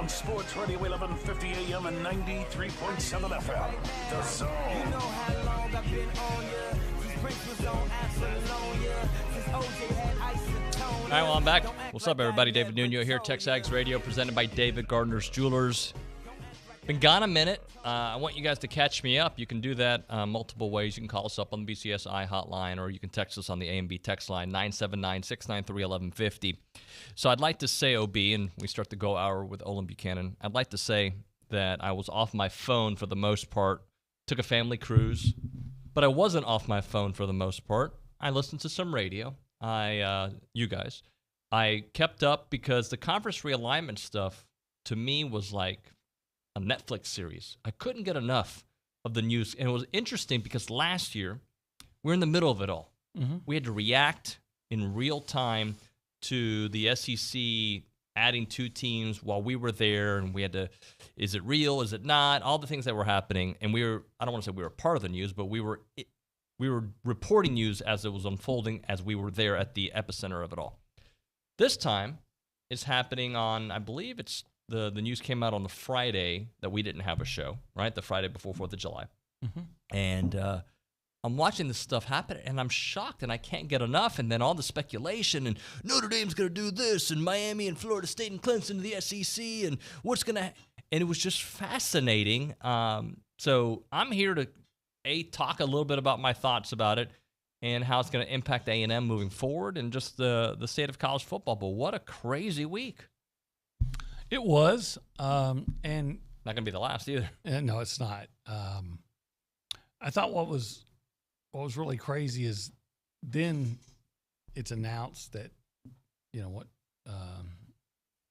on Sports Radio 1150 AM and 93.7 FM. The Zone. You know how long I've been on ya. Since Prince was on Apollonia. Since OJ had isotone. All right, well, I'm back. What's up, everybody? David Nuño here, TexAgs Radio, presented by David Gardner's Jewelers. Been gone a minute. I want you guys to catch me up. You can do that multiple ways. You can call us up on the BCSI hotline, or you can text us on the A&B text line, 979-693-1150. So I'd like to say, OB, and we start the Go Hour with Olin Buchanan, I'd like to say that I was off my phone for the most part, took a family cruise, but I wasn't off my phone for the most part. I listened to some radio. You guys. I kept up because the conference realignment stuff, to me, was like a Netflix series. I couldn't get enough of the news. And it was interesting because last year, we're in the middle of it all. Mm-hmm. We had to react in real time to the SEC adding 2 teams while we were there, and we had to, is it real, is it not, all the things that were happening. And I don't want to say we were part of the news, but we were reporting news as it was unfolding, as we were there at the epicenter of it all. This time, it's happening on, I believe it's, the news came out on the Friday that we didn't have a show, right? The Friday before 4th of July. Mm-hmm. And I'm watching this stuff happen, and I'm shocked, and I can't get enough. And then all the speculation, and Notre Dame's going to do this, and Miami and Florida State and Clemson to the SEC, and what's going to – and it was just fascinating. So I'm here to, talk a little bit about my thoughts about it and how it's going to impact A&M moving forward and just the state of college football. But what a crazy week. It was, and not going to be the last either. No, it's not. I thought what was really crazy is then it's announced that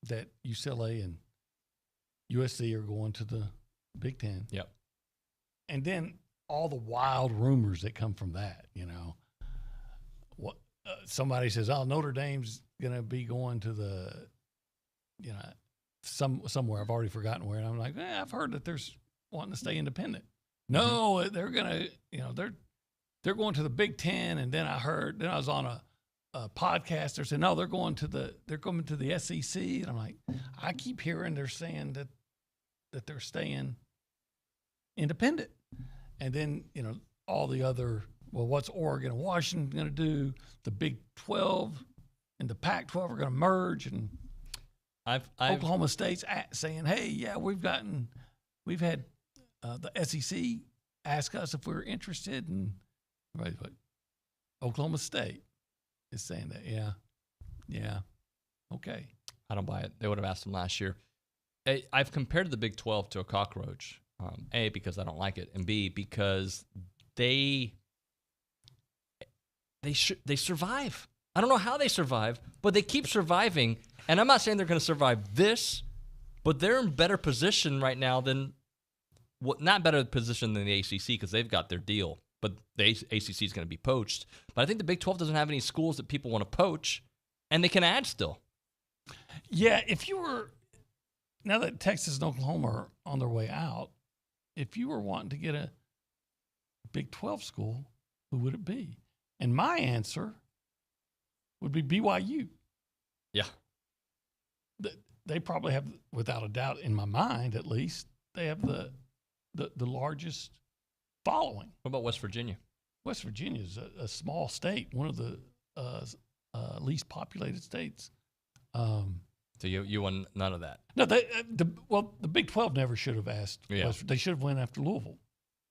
that UCLA and USC are going to the Big Ten. Yep. And then all the wild rumors that come from that. What somebody says, "Oh, Notre Dame's going to be going to the," somewhere. I've already forgotten where, and I'm like, I've heard that there's wanting to stay independent. No, they're gonna, they're going to the Big Ten. And then I was on a podcast. They're saying, no, they're going to the SEC. And I'm like, I keep hearing they're saying that they're staying independent. And then all the other, well, what's Oregon and Washington going to do? The Big 12 and the Pac-12 are going to merge, and Oklahoma State's saying, hey, yeah, we've had the SEC ask us if we were interested, and Oklahoma State is saying that, yeah, okay. I don't buy it. They would have asked them last year. I've compared the Big 12 to a cockroach, A, because I don't like it, and B, because they survive. I don't know how they survive, but they keep surviving. And I'm not saying they're going to survive this, but they're in better position right now than not better position than the ACC because they've got their deal. But the ACC is going to be poached. But I think the Big 12 doesn't have any schools that people want to poach, and they can add still. Yeah, now that Texas and Oklahoma are on their way out, if you were wanting to get a Big 12 school, who would it be? And my answer would be BYU. Yeah. They probably have, without a doubt, in my mind at least, they have the largest following. What about West Virginia? West Virginia is a small state, one of the least populated states. So you want none of that? No, the Big 12 never should have asked. Yeah. They should have went after Louisville,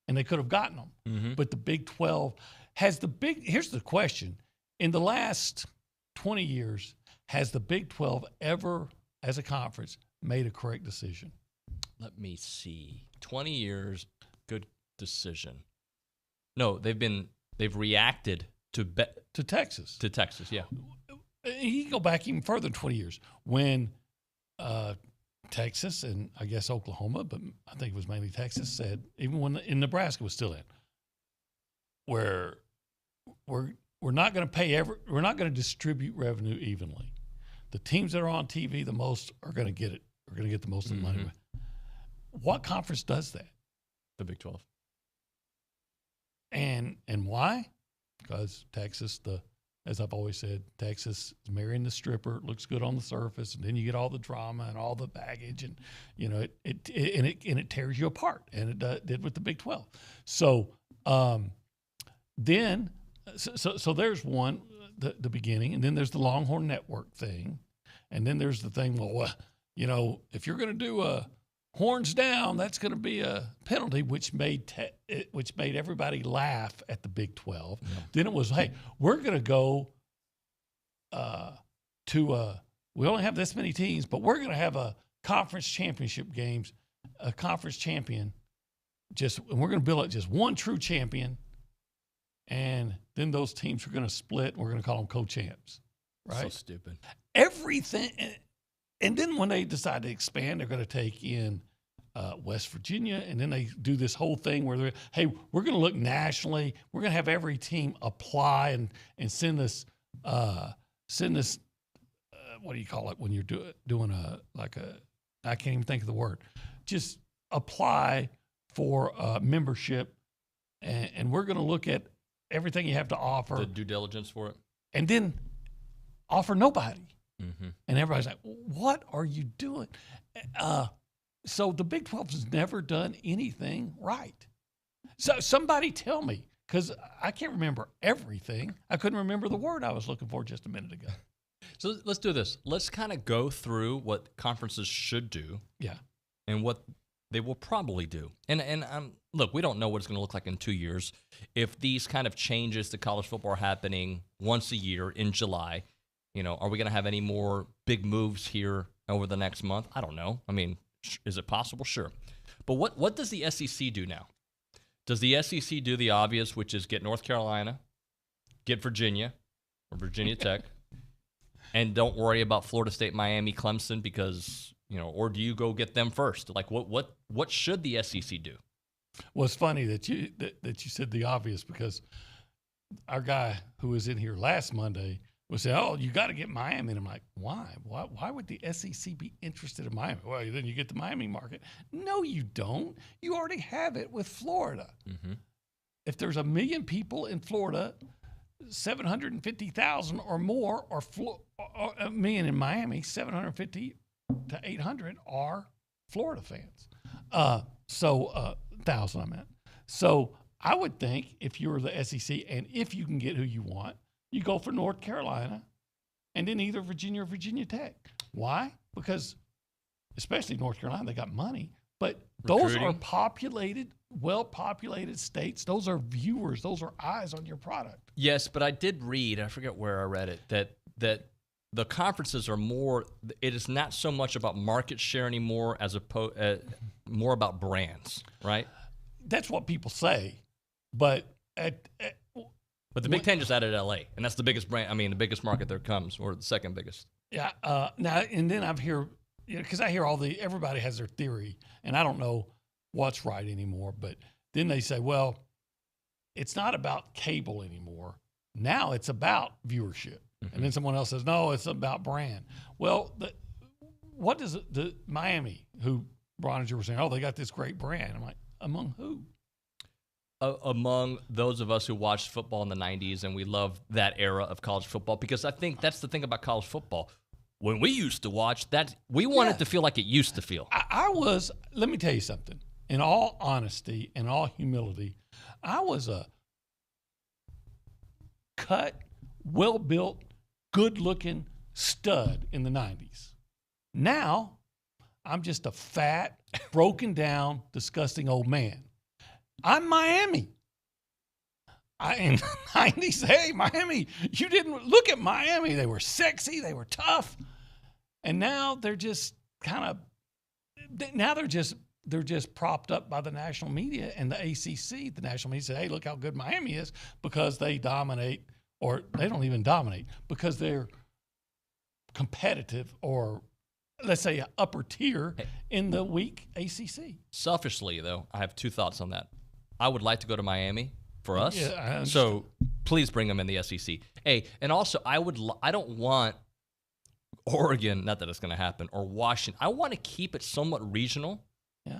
and they could have gotten them. Mm-hmm. But the Big 12 here's the question. In the last 20 years, has the Big 12 ever, as a conference, made a correct decision? Let me see. 20 years, good decision. No, they've reacted to Texas. To Texas, yeah. You can go back even further than 20 years when Texas and I guess Oklahoma, but I think it was mainly Texas, said, even when in Nebraska was still in, where we're not going to pay we're not going to distribute revenue evenly. The teams that are on TV the most are going to get it. Are going to get the most of the money. What conference does that? The Big 12. And why? Because Texas, the as I've always said, Texas is marrying the stripper. It looks good on the surface, and then you get all the drama and all the baggage, and it tears you apart, and it did with the Big 12. So then there's one, the beginning, and then there's the Longhorn Network thing, and then there's the thing. Well, if you're going to do a horns down, that's going to be a penalty, which made everybody laugh at the Big 12. Yeah. Then it was, hey, we're going to go we only have this many teams, but we're going to have a conference championship games, a conference champion, and we're going to build it just one true champion, and then those teams are going to split, and we're going to call them co-champs. Right? So stupid. Everything. And then when they decide to expand, they're going to take in West Virginia, and then they do this whole thing where we're going to look nationally. We're going to have every team apply and send this what do you call it when you're doing I can't even think of the word. Just apply for membership, and we're going to look at everything you have to offer. The due diligence for it. And then offer nobody. Mm-hmm. And everybody's like, what are you doing? So the Big 12 has never done anything right. So somebody tell me, because I can't remember everything. I couldn't remember the word I was looking for just a minute ago. So let's do this. Let's kind of go through what conferences should do. Yeah. And what they will probably do. And look, we don't know what it's going to look like in 2 years. If these kind of changes to college football are happening once a year in July, are we going to have any more big moves here over the next month? I don't know. I mean, is it possible? Sure. But what does the SEC do now? Does the SEC do the obvious, which is get North Carolina, get Virginia or Virginia Tech, and don't worry about Florida State, Miami, Clemson because, or do you go get them first? Like what should the SEC do? Well, it's funny that you said the obvious, because our guy who was in here last Monday would say, oh, you got to get Miami. And I'm like, why? Why would the SEC be interested in Miami? Well, then you get the Miami market. No, you don't. You already have it with Florida. Mm-hmm. If there's 1 million people in Florida, 750,000 or more, or 1 million in Miami, 750 to 800 are Florida fans. 1,000 I meant. So I would think if you're the SEC and if you can get who you want, you go for North Carolina and then either Virginia or Virginia Tech. Why? Because especially North Carolina, they got money. But those are populated, well-populated states. Those are viewers. Those are eyes on your product. Yes, but I did read, I forget where I read it, that the conferences are more, it is not so much about market share anymore as more about brands, right? That's what people say. But But the Big Ten just added LA, and that's the biggest brand. I mean, the biggest market there comes, or the second biggest. Yeah. Now, and then I've hear, because I hear everybody has their theory, and I don't know what's right anymore. But then they say, well, it's not about cable anymore. Now it's about viewership. Mm-hmm. And then someone else says, no, it's about brand. Well, what does the Miami, who Browninger was saying, oh, they got this great brand. I'm like, among who? Among those of us who watched football in the 90s, and we love that era of college football, because I think that's the thing about college football. When we used to watch that, we wanted to feel like it used to feel. Let me tell you something. In all honesty, in all humility, I was a cut, well-built, good-looking stud in the 90s. Now, I'm just a fat, broken down, disgusting old man. I'm Miami. In the 90s, hey, Miami, you didn't look at Miami. They were sexy. They were tough. And now they're just they're just propped up by the national media and the ACC. The national media say, hey, look how good Miami is, because they dominate, or they don't even dominate, because they're competitive, or let's say upper tier in the weak ACC. Selfishly, though, I have two thoughts on that. I would like to go to Miami for us. Yeah, so please bring them in the SEC. Hey, and also I don't want Oregon, not that it's going to happen, or Washington. I want to keep it somewhat regional,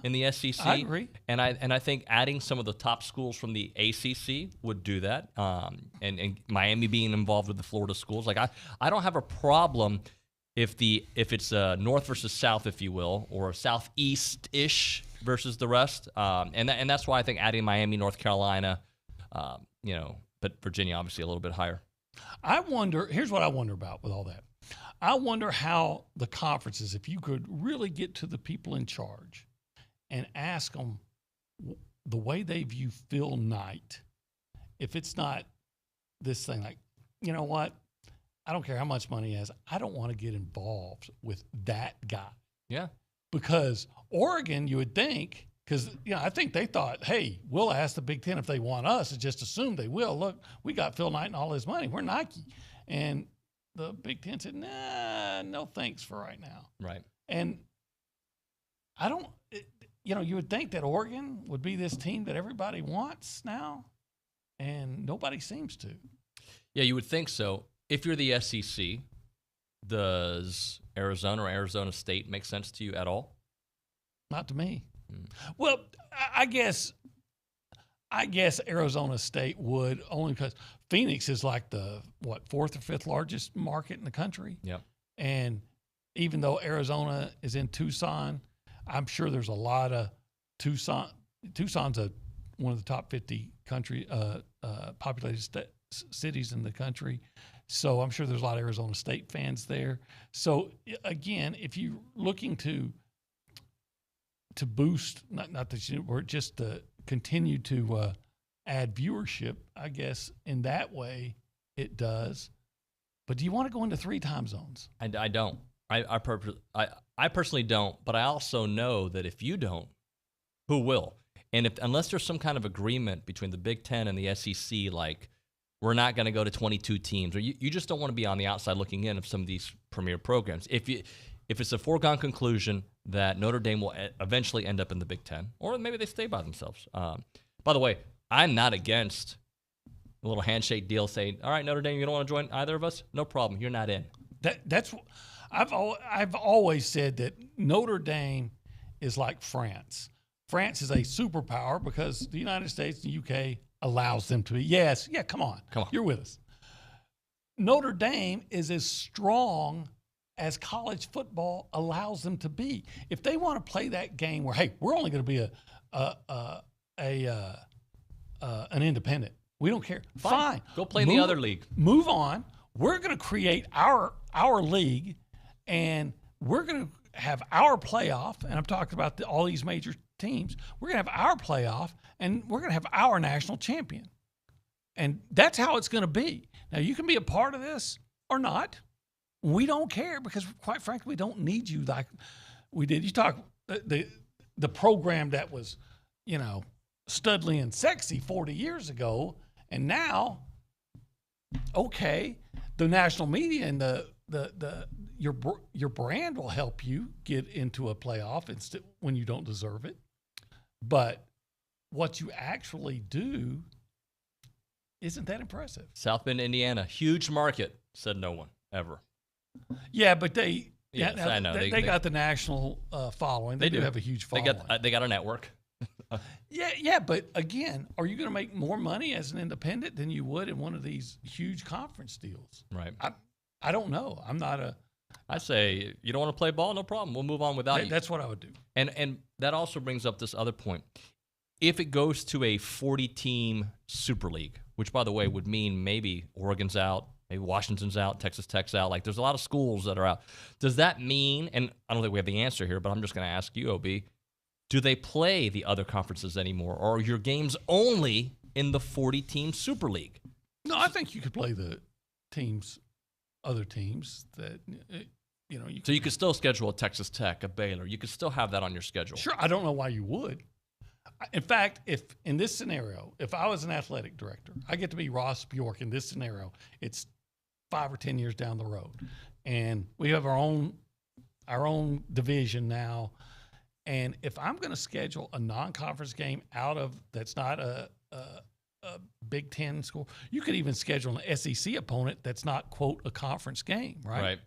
in the SEC. I agree. And I think adding some of the top schools from the ACC would do that. And Miami being involved with the Florida schools. Like I don't have a problem if it's north versus south, if you will, or southeast-ish versus the rest. And that's why I think adding Miami, North Carolina, but Virginia obviously a little bit higher. I wonder, here's what I wonder about with all that. I wonder how the conferences, if you could really get to the people in charge and ask them the way they view Phil Knight, if it's not this thing like, you know what, I don't care how much money he has, I don't want to get involved with that guy. Yeah. Because Oregon, you would think, because I think they thought, hey, we'll ask the Big Ten if they want us, and just assume they will. Look, we got Phil Knight and all his money. We're Nike. And the Big Ten said, nah, no thanks for right now. Right. And I don't, you would think that Oregon would be this team that everybody wants now, and nobody seems to. Yeah, you would think so. If you're the SEC, does Arizona or Arizona State make sense to you at all? Not to me. Well, I guess Arizona State would, only because Phoenix is like the, fourth or fifth largest market in the country. Yep. And even though Arizona is in Tucson, I'm sure there's a lot of Tucson's one of the top 50 populated cities in the country. So I'm sure there's a lot of Arizona State fans there. So again, if you're looking to boost, not that you, or just to continue to add viewership, I guess in that way it does. But do you want to go into 3 time zones? I don't. I personally don't. But I also know that if you don't, who will? And unless there's some kind of agreement between the Big Ten and the SEC, like we're not going to go to 22 teams, or you just don't want to be on the outside looking in of some of these premier programs. If it's a foregone conclusion that Notre Dame will eventually end up in the Big Ten, or maybe they stay by themselves. By the way, I'm not against a little handshake deal saying, all right, Notre Dame, you don't want to join either of us? No problem. You're not in. I've always said that Notre Dame is like France. France is a superpower because the United States and the UK allows them to be. Yes, yeah, come on. You're with us. Notre Dame is as strong as college football allows them to be. If they want to play that game where, hey, we're only going to be an independent, we don't care. Fine. Go play in the other league. Move on. We're going to create our league, and we're going to have our playoff. And I'm talking about all these major teams. We're going to have our playoff, and we're going to have our national champion. And that's how it's going to be. Now, you can be a part of this or not. We don't care because, quite frankly, we don't need you like we did. You talk the program that was, studly and sexy 40 years ago, and now, okay, the national media and your brand will help you get into a playoff when you don't deserve it. But what you actually do isn't that impressive. South Bend, Indiana, huge market, said no one ever. Yeah, but I know. They got the national following. They do have a huge following. They got a network. Yeah, but again, are you going to make more money as an independent than you would in one of these huge conference deals? Right. I don't know. I'm not a. I say you don't want to play ball, no problem. We'll move on without you. That's what I would do. And that also brings up this other point. If it goes to a 40-team Super League, which by the way would mean maybe Oregon's out, maybe Washington's out, Texas Tech's out. Like there's a lot of schools that are out. Does that mean? And I don't think we have the answer here, but I'm just going to ask you, OB. Do they play the other conferences anymore, or are your games only in the 40-team Super League? No, I think you could play the other teams that, So you could still schedule a Texas Tech, a Baylor. You could still have that on your schedule. Sure, I don't know why you would. In fact, if in this scenario, if I was an athletic director, I get to be Ross Bjork in this scenario, it's 5 or 10 years down the road. And we have our own division now. And if I'm going to schedule a non-conference game that's not a Big Ten school, you could even schedule an SEC opponent that's not, quote, a conference game, right? Right.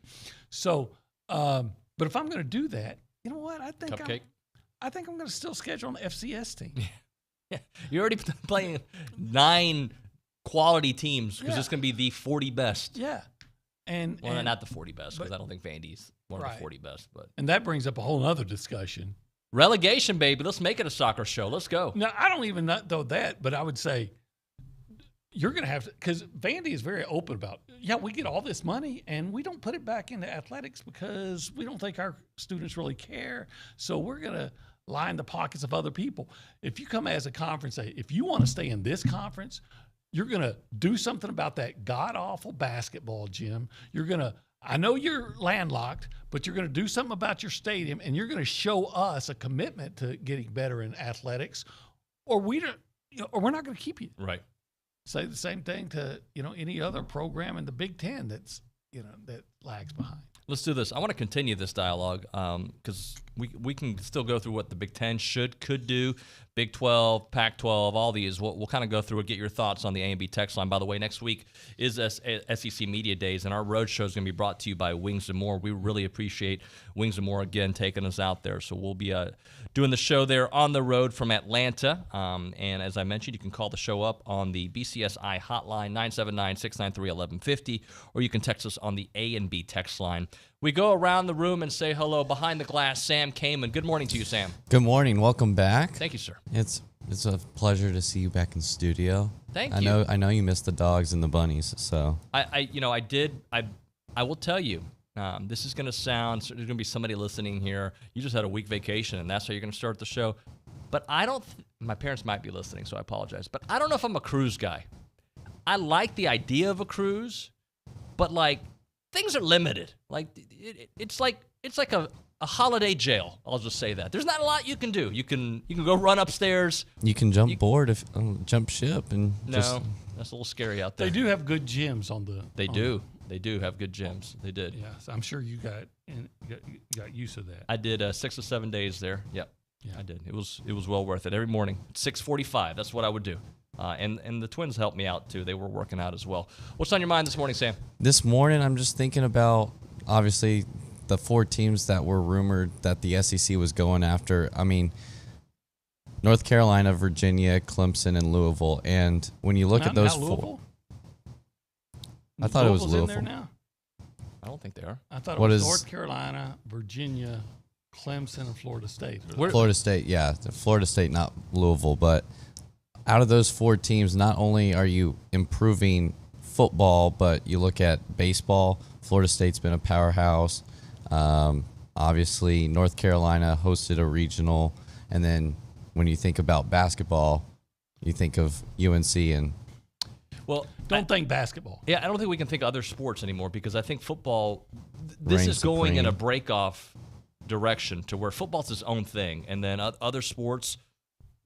So, but if I'm going to do that, you know what? I think Cupcake. I think I'm going to still schedule an FCS team. Yeah. You're already playing 9 quality teams because Yeah. it's going to be the 40 best. Yeah. And Not the 40 best because I don't think Vandy's one of Right. the 40 best. But and that brings up a whole other discussion. relegation, baby. Let's make it a soccer show. Let's go. Now, I don't even know that, but I would say you're going to have to, because Vandy is very open about, we get all this money and we don't put it back into athletics because we don't think our students really care. So we're going to line the pockets of other people. If you come as a conference, say, if you want to stay in this conference, you're going to do something about that god-awful basketball gym. You're going to, I know you're landlocked, but you're going to do something about your stadium, and you're going to show us a commitment to getting better in athletics, or we're not going to keep you. Right. Say the same thing to any other program in the Big Ten that's that lags behind. Let's do this. I want to continue this dialogue because we can still go through what the Big Ten could do, Big 12, Pac-12, all these. We'll kind of go through and get your thoughts on the A&B text line. By the way, next week is SEC Media Days, and our road show is going to be brought to you by Wings & More. We really appreciate Wings & More, again, taking us out there. So we'll be doing the show there on the road from Atlanta. And as I mentioned, you can call the show up on the BCSI hotline, 979-693-1150, or you can text us on the A&B text line. We go around the room and say hello. Behind the glass, Sam Kamen. Good morning to you, Sam. Good morning. Welcome back. Thank you, sir. It's a pleasure to see you back in studio. Thank I you. I know you missed the dogs and the bunnies, so I will tell you, this is going to sound, there's going to be somebody listening here. You just had a week vacation, and that's how you're going to start the show. But my parents might be listening, so I apologize. But I don't know if I'm a cruise guy. I like the idea of a cruise, but things are limited. It's like a holiday jail. I'll just say that. There's not a lot you can do. You can go run upstairs. you can jump jump ship and just No, that's a little scary out there. They do have good gyms on the. They do. They do have good gyms. They did. Yeah, so I'm sure you got used to that. I did 6 or 7 days there. Yep. Yeah. I did. It was well worth it. Every morning, 6:45. That's what I would do. And the twins helped me out too. They were working out as well. What's on your mind this morning, Sam? This morning I'm just thinking about obviously the 4 teams that were rumored that the SEC was going after. I mean, North Carolina, Virginia, Clemson, and Louisville. And when you look at those 4, Louisville? I thought it was Louisville's Louisville. in there now? I don't think they are. I thought it What was is- North Carolina, Virginia, Clemson, and Florida State. Florida State, yeah. Florida State, not Louisville. But out of those 4 teams, not only are you improving football, but you look at baseball, Florida State's been a powerhouse. Obviously, North Carolina hosted a regional. And then when you think about basketball, you think of UNC and Well, Don't think basketball. yeah, I don't think we can think other sports anymore because I think football, this Reigns is going in a supreme. break-off direction to where football's its own thing, and then other sports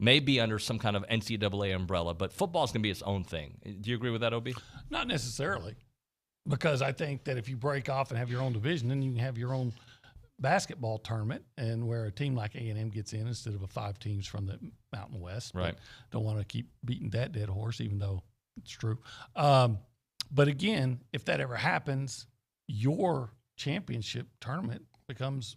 may be under some kind of NCAA umbrella, but football's going to be its own thing. Do you agree with that, Obi? Not necessarily, because I think that if you break off and have your own division, then you can have your own basketball tournament, and where a team like A&M gets in instead of 5 teams from the Mountain West. Right. But don't want to keep beating that dead horse, even though it's true. But again, if that ever happens, your championship tournament becomes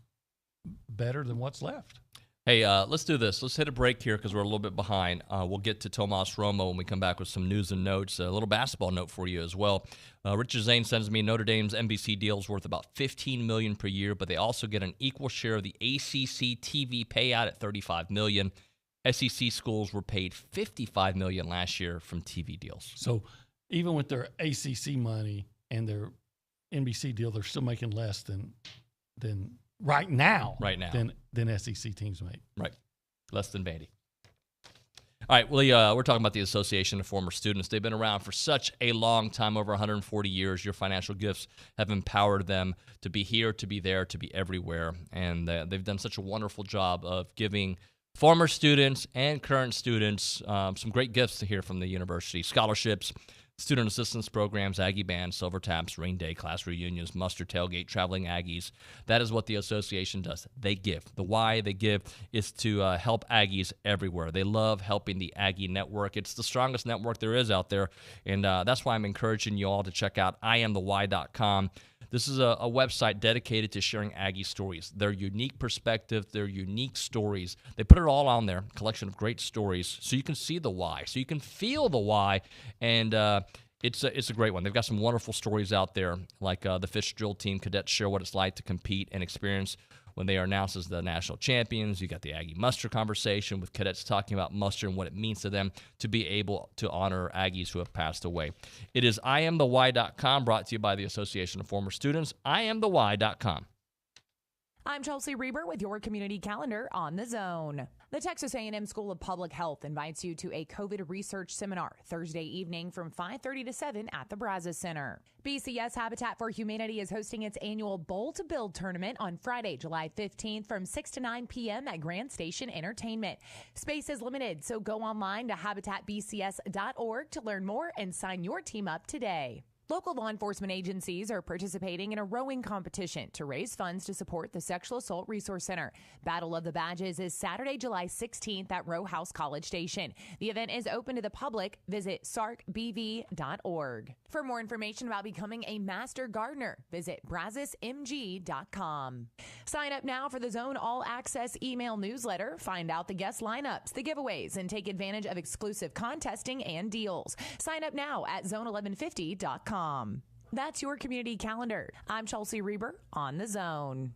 better than what's left. Hey, let's do this. Let's hit a break here because we're a little bit behind. We'll get to Tomas Romo when we come back with some news and notes. A little basketball note for you as well. Richard Zane sends me Notre Dame's NBC deal is worth about $15 million per year, but they also get an equal share of the ACC TV payout at $35 million. SEC schools were paid $55 million last year from TV deals. So even with their ACC money and their NBC deal, they're still making less than right now. Right now. Than SEC teams make. Right. Less than Vandy. All right, well, we're talking about the Association of Former Students. They've been around for such a long time, over 140 years. Your financial gifts have empowered them to be here, to be there, to be everywhere. And they've done such a wonderful job of giving former students and current students some great gifts to hear from the university. Scholarships, student assistance programs, Aggie Band, Silver Taps, Rain Day, class reunions, muster tailgate, traveling Aggies. That is what the association does. They give. The why they give is to help Aggies everywhere. They love helping the Aggie Network. It's the strongest network there is out there, and that's why I'm encouraging you all to check out IamTheWhy.com. This is a website dedicated to sharing Aggie stories, their unique perspective, their unique stories. They put it all on there, a collection of great stories, so you can see the why, so you can feel the why, and it's a great one. They've got some wonderful stories out there, like the fish drill team cadets share what it's like to compete and experience when they are announced as the national champions. You got the Aggie muster conversation with cadets talking about muster and what it means to them to be able to honor Aggies who have passed away. It is IamTheWhy.com, brought to you by the Association of Former Students, IamTheWhy.com. I'm Chelsea Reber with your community calendar on The Zone. The Texas A&M School of Public Health invites you to a COVID research seminar Thursday evening from 5:30 to 7 at the Brazos Center. BCS Habitat for Humanity is hosting its annual Bowl to Build tournament on Friday, July 15th from 6 to 9 p.m. at Grand Station Entertainment. Space is limited, so go online to habitatbcs.org to learn more and sign your team up today. Local law enforcement agencies are participating in a rowing competition to raise funds to support the Sexual Assault Resource Center. Battle of the Badges is Saturday, July 16th at Row House College Station. The event is open to the public. Visit sarcbv.org. For more information about becoming a master gardener, visit brazosmg.com. Sign up now for the Zone All Access email newsletter. Find out the guest lineups, the giveaways, and take advantage of exclusive contesting and deals. Sign up now at zone1150.com. That's your community calendar. I'm Chelsea Reber on The Zone.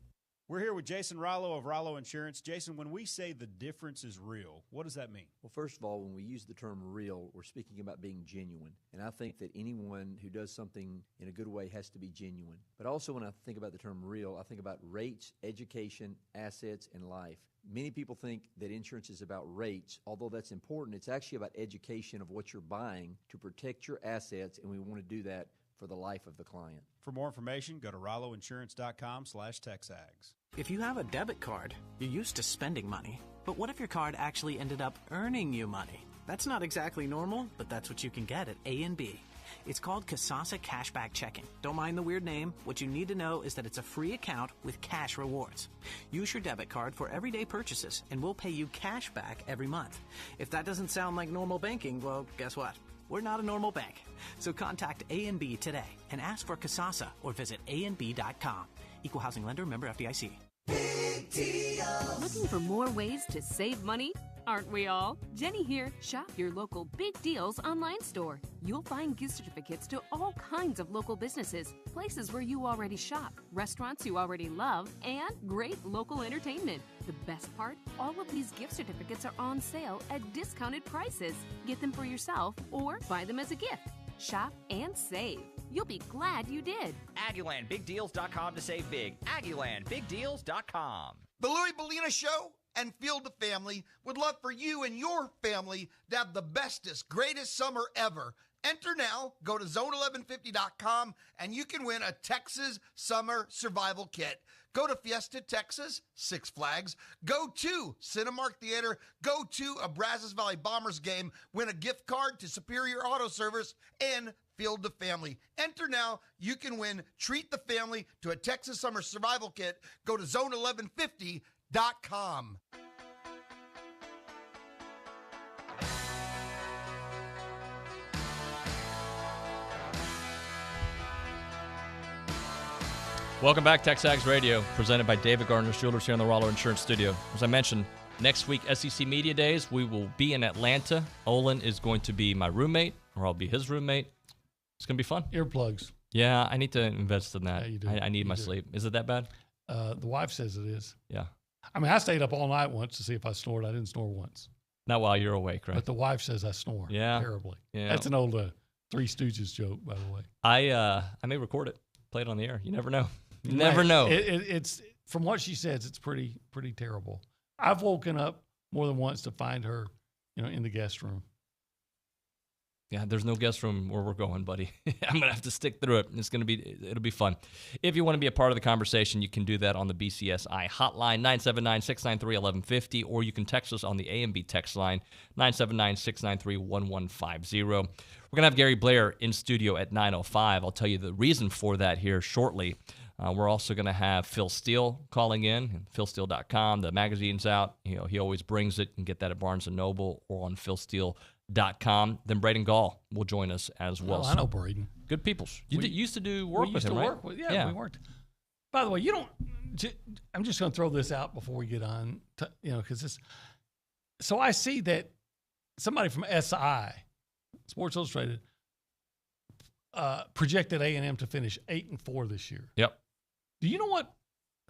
We're here with Jason Rollo of Rollo Insurance. Jason, when we say the difference is real, what does that mean? Well, first of all, when we use the term real, we're speaking about being genuine. And I think that anyone who does something in a good way has to be genuine. But also when I think about the term real, I think about rates, education, assets, and life. Many people think that insurance is about rates. Although that's important, it's actually about education of what you're buying to protect your assets, and we want to do that for the life of the client. For more information, go to rolloinsurance.com/TexAgs. If you have a debit card, you're used to spending money. But what if your card actually ended up earning you money? That's not exactly normal, but that's what you can get at A&B. It's called Kasasa Cashback Checking. Don't mind the weird name. What you need to know is that it's a free account with cash rewards. Use your debit card for everyday purchases, and we'll pay you cash back every month. If that doesn't sound like normal banking, well, guess what? We're not a normal bank. So contact A&B today and ask for Kasasa or visit ANB.com. Equal housing lender, member FDIC. Looking for more ways to save money? Aren't we all? Jenny here. Shop your local Big Deals online store. You'll find gift certificates to all kinds of local businesses, places where you already shop, restaurants you already love, and great local entertainment. The best part? All of these gift certificates are on sale at discounted prices. Get them for yourself or buy them as a gift. Shop and save. You'll be glad you did. AggielandBigDeals.com to save big. AggielandBigDeals.com. The Louis Bellina Show and Field of Family would love for you and your family to have the bestest, greatest summer ever. Enter now, go to zone1150.com, and you can win a Texas Summer Survival Kit. Go to Fiesta, Texas, Six Flags. Go to Cinemark Theater. Go to a Brazos Valley Bombers game. Win a gift card to Superior Auto Service and Field of Family. Enter now. You can win Treat the Family to a Texas Summer Survival Kit. Go to zone1150.com. Welcome back, TexAgs Radio, presented by David Gardner's Jewelers here in the Rollo Insurance Studio. As I mentioned, next week, SEC Media Days, we will be in Atlanta. Olin is going to be my roommate, or I'll be his roommate. It's going to be fun. Earplugs. Yeah, I need to invest in that. Yeah, you do. I need my sleep. Is it that bad? The wife says it is. Yeah. I mean, I stayed up all night once to see if I snored. I didn't snore once. Not while you're awake, right? But the wife says I snore. Yeah. Terribly. Yeah. That's an old Three Stooges joke, by the way. I may record it, play it on the air. You never know. You never know. It's from what she says, it's pretty terrible. I've woken up more than once to find her, in the guest room. Yeah, there's no guest room where we're going, buddy. I'm gonna have to stick through it. It'll be fun. If you want to be a part of the conversation, you can do that on the BCSI hotline 979-693-1150, or you can text us on the A&B text line 979-693-1150. We're gonna have Gary Blair in studio at 9:05. I'll tell you the reason for that here shortly. We're also going to have Phil Steele calling in, philsteele.com. The magazine's out. He always brings it. You can get that at Barnes & Noble or on philsteele.com. Then Braden Gall will join us as well. I know Braden. Good peoples. You used to do work we with used him, to right? work with, yeah, we worked. By the way, you don't. I'm just going to throw this out before we get on. Because this. So I see that somebody from SI, Sports Illustrated, projected A&M to finish 8-4 this year. Yep. Do you know what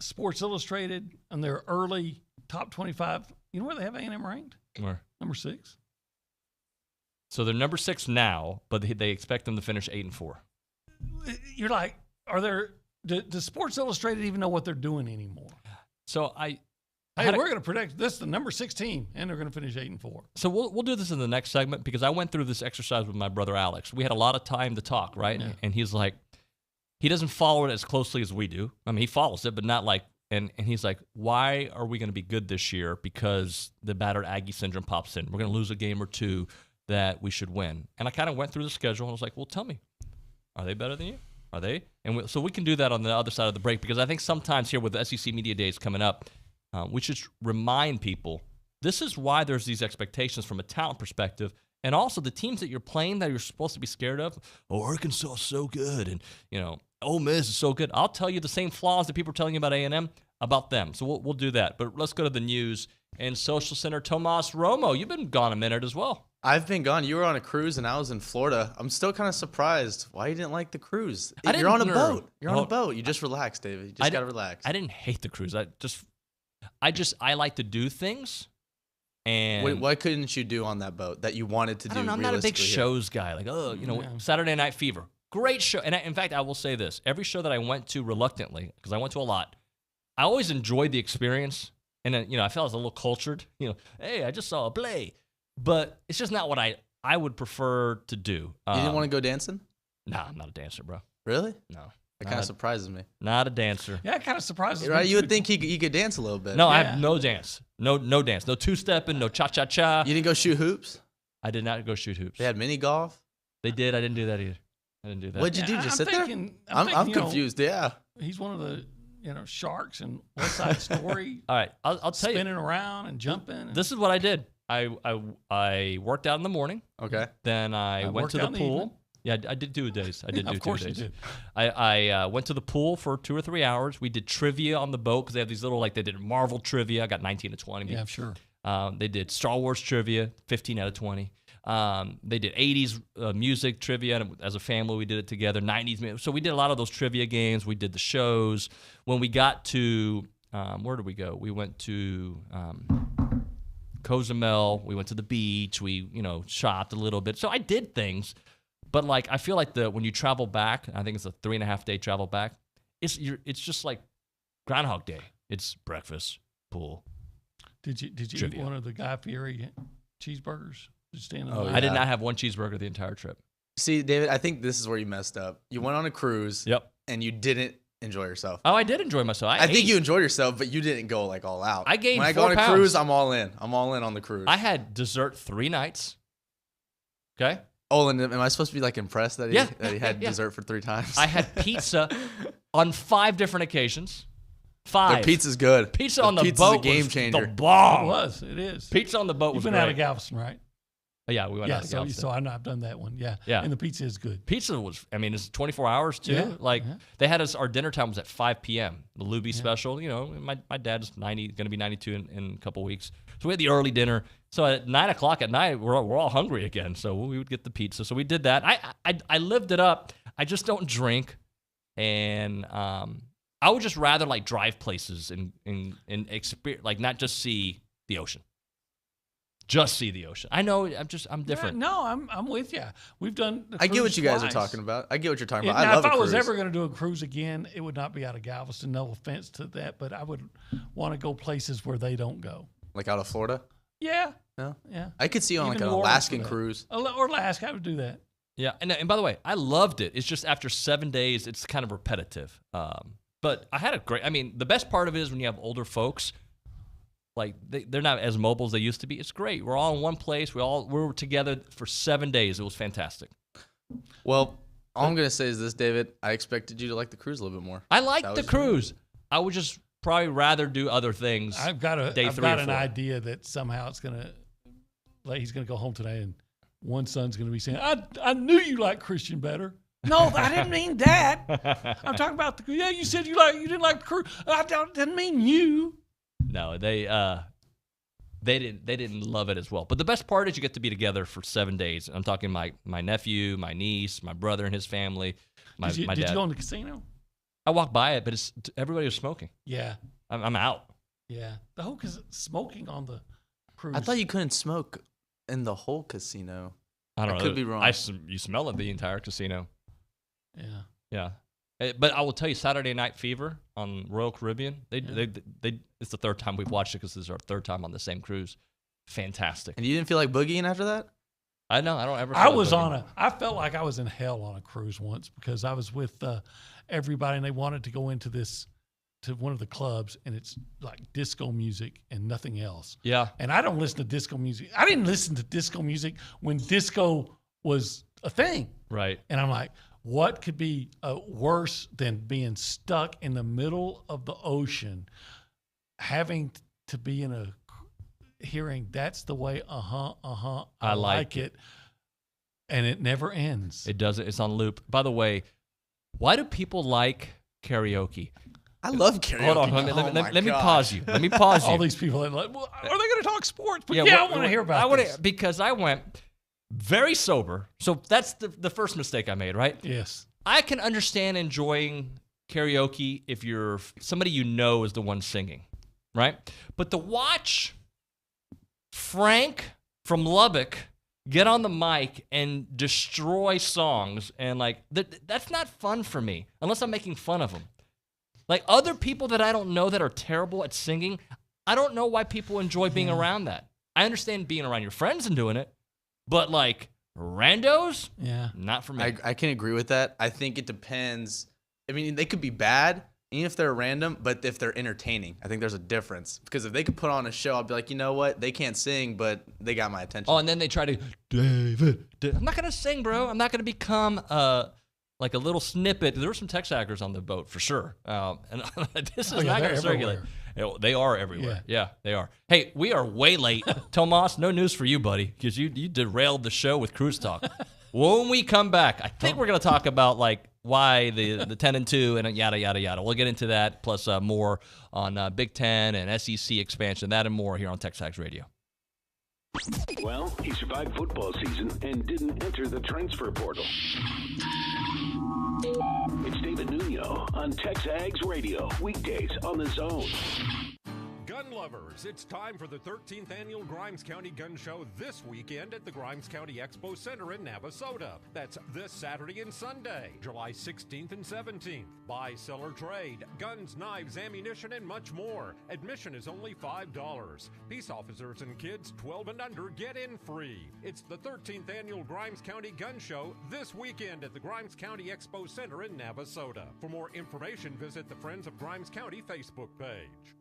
Sports Illustrated on their early top 25? You know where they have A&M ranked? Where? Number 6. So they're number 6 now, but they expect them to finish 8-4. You're like, does Sports Illustrated even know what they're doing anymore? So we're going to predict this the number 6 team, and they're going to finish 8-4. So we'll do this in the next segment because I went through this exercise with my brother Alex. We had a lot of time to talk, right? Yeah. And he's like, he doesn't follow it as closely as we do. I mean, he follows it, but not like. And he's like, why are we going to be good this year? Because the battered Aggie syndrome pops in. We're going to lose a game or two that we should win. And I kind of went through the schedule and was like, well, tell me, are they better than you? Are they? And so we can do that on the other side of the break because I think sometimes here with the SEC Media Days coming up, we should remind people this is why there's these expectations from a talent perspective. And also the teams that you're playing that you're supposed to be scared of. Oh, Arkansas is so good. And, Ole Miss is so good. I'll tell you the same flaws that people are telling you about A&M, about them. So we'll do that. But let's go to the news and Social Center. Tomas Romo, you've been gone a minute as well. I've been gone. You were on a cruise and I was in Florida. I'm still kind of surprised why you didn't like the cruise. You're on a boat. You're on a boat. You just relax, David. You just got to relax. I didn't hate the cruise. I like to do things. And wait, what couldn't you do on that boat that you wanted to do? I'm not a big shows guy. Like, Saturday Night Fever. Great show. And in fact, I will say this. Every show that I went to reluctantly, because I went to a lot, I always enjoyed the experience. And then, I felt I was a little cultured. Hey, I just saw a play. But it's just not what I would prefer to do. You didn't want to go dancing? Nah, I'm not a dancer, bro. Really? No. That kind of surprises me. Not a dancer. Yeah, it kind of surprises me. Right? You would think he could dance a little bit. No, yeah. I have no dance. No dance. No two-stepping, no cha-cha-cha. You didn't go shoot hoops? I did not go shoot hoops. They had mini golf? They did. I didn't do that either. I didn't do that. What'd you do? Just sit there? I'm confused. Yeah. He's one of the sharks in West Side Story. All right, I'll tell you. Spinning around and jumping. This is what I did. I worked out in the morning. Okay. Then I went to the pool. Yeah, I did 2 days. I did do 2 days. Of course you did. I went to the pool for 2 or 3 hours. We did trivia on the boat because they have these little, they did Marvel trivia. I got 19 to 20. Yeah, sure. They did Star Wars trivia, 15 out of 20. They did 80s music trivia. And as a family, we did it together, 90s. So we did a lot of those trivia games. We did the shows. When we got to, where did we go? We went to Cozumel. We went to the beach. We, shopped a little bit. So I did things. But I feel like when you travel back, I think it's a 3.5-day travel back. It's just like Groundhog Day. It's breakfast, pool. Did you eat one of the Guy Fieri cheeseburgers? I did not have one cheeseburger the entire trip. See, David, I think this is where you messed up. You went on a cruise. Yep. And you didn't enjoy yourself. Oh, I did enjoy myself. I think you enjoyed yourself, but you didn't go all out. I gained 4 pounds. When I go on a cruise, I'm all in. I'm all in on the cruise. I had dessert 3 nights. Okay. Olin, am I supposed to be impressed that he had dessert for 3 times? I had pizza on 5 different occasions. 5. Their pizza's good. Pizza on the boat a game changer. The bomb. It is. Pizza on the boat was great. You've been out of Galveston, right? Yeah, we went out of Galveston. So I've done that one. Yeah. And the pizza is good. Pizza was, it's 24 hours too. Yeah. They had our dinner time was at 5 p.m. The Luby special. My dad's 90, going to be 92 in a couple weeks. So we had the early dinner. So at 9 o'clock at night, we're all hungry again. So we would get the pizza. So we did that. I lived it up. I just don't drink, and I would just rather drive places and experience, not just see the ocean. Just see the ocean. I know. I'm different. Yeah, no, I'm with you. We've done. I get what you guys are talking about. I get what you're talking about. Now, I love if I was cruise. ever going to do a cruise again, it would not be out of Galveston. No offense to that, but I would want to go places where they don't go. Like out of Florida? Yeah. No? Yeah. I could see you on an Alaskan cruise. Or Alaska, I would do that. Yeah, and by the way, I loved it. It's just after 7 days, it's kind of repetitive. But I had a great. The best part of it is when you have older folks. They're not as mobile as they used to be. It's great. We're all in one place. We were together for 7 days. It was fantastic. Well, all I'm gonna say is this, David. I expected you to like the cruise a little bit more. I liked the cruise. I would just probably rather do other things. I've got an idea that somehow it's gonna. He's gonna go home today, and one son's gonna be saying, "I knew you liked Christian better." No, I didn't mean that. I'm talking about you said you didn't like the cruise. I didn't mean you. No, they didn't love it as well. But the best part is you get to be together for 7 days. I'm talking my nephew, my niece, my brother and his family, my dad. Did you go in the casino? I walked by it, but everybody was smoking. Yeah. I'm out. Yeah. The whole smoking on the cruise. I thought you couldn't smoke in the whole casino. I don't know. Could be wrong. You smell it the entire casino. Yeah. Yeah. But I will tell you, Saturday Night Fever on Royal Caribbean, it's the third time we've watched it because this is our third time on the same cruise. Fantastic. And you didn't feel like boogieing after that? I know. I don't ever. I felt like I was in hell on a cruise once because I was with everybody and they wanted to go into one of the clubs and it's like disco music and nothing else. Yeah. And I don't listen to disco music. I didn't listen to disco music when disco was a thing. Right. And I'm like, what could be worse than being stuck in the middle of the ocean, having to be hearing that's the way, I like it. And it never ends. It doesn't. It's on loop. By the way, why do people like karaoke? I love karaoke. Hold on. Let me pause you. Let me pause you. All these people are like, well, are they going to talk sports? But I want to hear about this. Because I went very sober. So that's the first mistake I made, right? Yes. I can understand enjoying karaoke if you're somebody you know is the one singing, right? But to watch Frank from Lubbock get on the mic and destroy songs and that's not fun for me unless I'm making fun of them. Like other people that I don't know that are terrible at singing, I don't know why people enjoy being around that. I understand being around your friends and doing it, but like randos, not for me. I can agree with that. I think it depends. I mean, they could be bad, even if they're random, but if they're entertaining, I think there's a difference. Because if they could put on a show, I'd be like, you know what? They can't sing, but they got my attention. Oh, and then they try to, David. I'm not going to sing, bro. I'm not going to become like a little snippet. There were some TexAgers on the boat for sure. And this is not going to circulate. They are everywhere. Yeah, they are. Hey, we are way late. Tomas, no news for you, buddy, because you derailed the show with Cruise Talk. When we come back, I think we're going to talk about why the 10-2 and yada, yada, yada. We'll get into that, plus more on Big Ten and SEC expansion, that and more here on TexAgs Radio. Well, he survived football season and didn't enter the transfer portal. It's David Nuño on TexAgs Radio, weekdays on The Zone. Gun lovers, it's time for the 13th annual Grimes County Gun Show this weekend at the Grimes County Expo Center in Navasota. That's this Saturday and Sunday, July 16th and 17th. Buy, sell, or trade, guns, knives, ammunition, and much more. Admission is only $5. Peace officers and kids 12 and under get in free. It's the 13th annual Grimes County Gun Show this weekend at the Grimes County Expo Center in Navasota. For more information, visit the Friends of Grimes County Facebook page.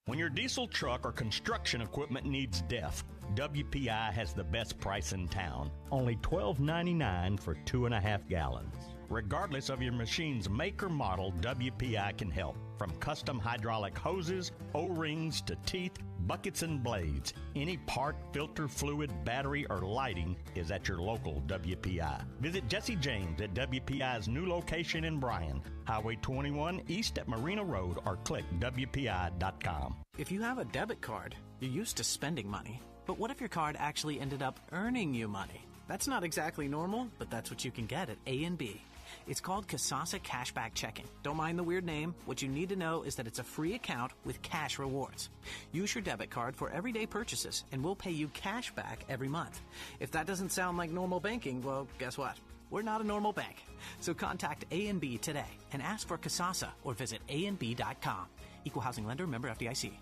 When your diesel truck or construction equipment needs DEF, WPI has the best price in town. Only $12.99 for 2.5 gallons. Regardless of your machine's make or model, WPI can help. From custom hydraulic hoses, O-rings to teeth, buckets and blades, any part, filter, fluid, battery, or lighting is at your local WPI. Visit Jesse James at WPI's new location in Bryan, Highway 21 east at Marina Road, or click WPI.com. If you have a debit card, you're used to spending money. But what if your card actually ended up earning you money? That's not exactly normal, but that's what you can get at A&B. It's called Kasasa Cashback Checking. Don't mind the weird name. What you need to know is that it's a free account with cash rewards. Use your debit card for everyday purchases, and we'll pay you cash back every month. If that doesn't sound like normal banking, well, guess what? We're not a normal bank. So contact A&B today and ask for Kasasa or visit ANB.com. Equal housing lender, member FDIC.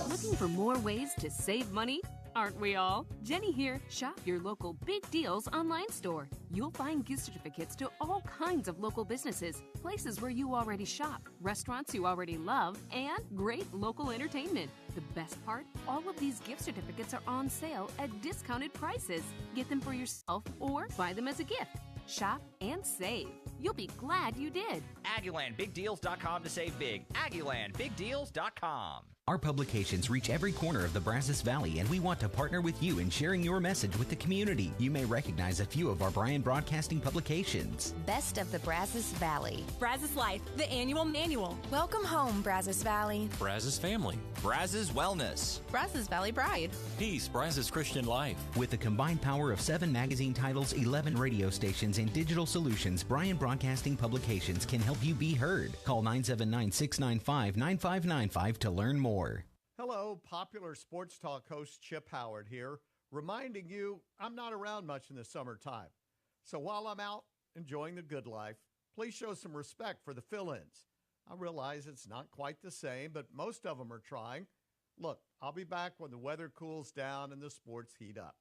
Looking for more ways to save money? Aren't we all? Jenny here. Shop your local Big Deals online store. You'll find gift certificates to all kinds of local businesses, places where you already shop, restaurants you already love, and great local entertainment. The best part? All of these gift certificates are on sale at discounted prices. Get them for yourself or buy them as a gift. Shop and save. You'll be glad you did. AggielandBigDeals.com to save big. AggielandBigDeals.com. Our publications reach every corner of the Brazos Valley, and we want to partner with you in sharing your message with the community. You may recognize a few of our Bryan Broadcasting publications. Best of the Brazos Valley. Brazos Life, the annual manual. Welcome home, Brazos Valley. Brazos Family. Brazos Wellness. Brazos Valley Bride. Peace, Brazos Christian Life. With the combined power of 7 magazine titles, 11 radio stations, and digital solutions, Bryan Broadcasting Publications can help you be heard. Call 979-695-9595 to learn more. Hello, popular sports talk host Chip Howard here, reminding you I'm not around much in the summertime. So while I'm out enjoying the good life, please show some respect for the fill-ins. I realize it's not quite the same, but most of them are trying. Look, I'll be back when the weather cools down and the sports heat up.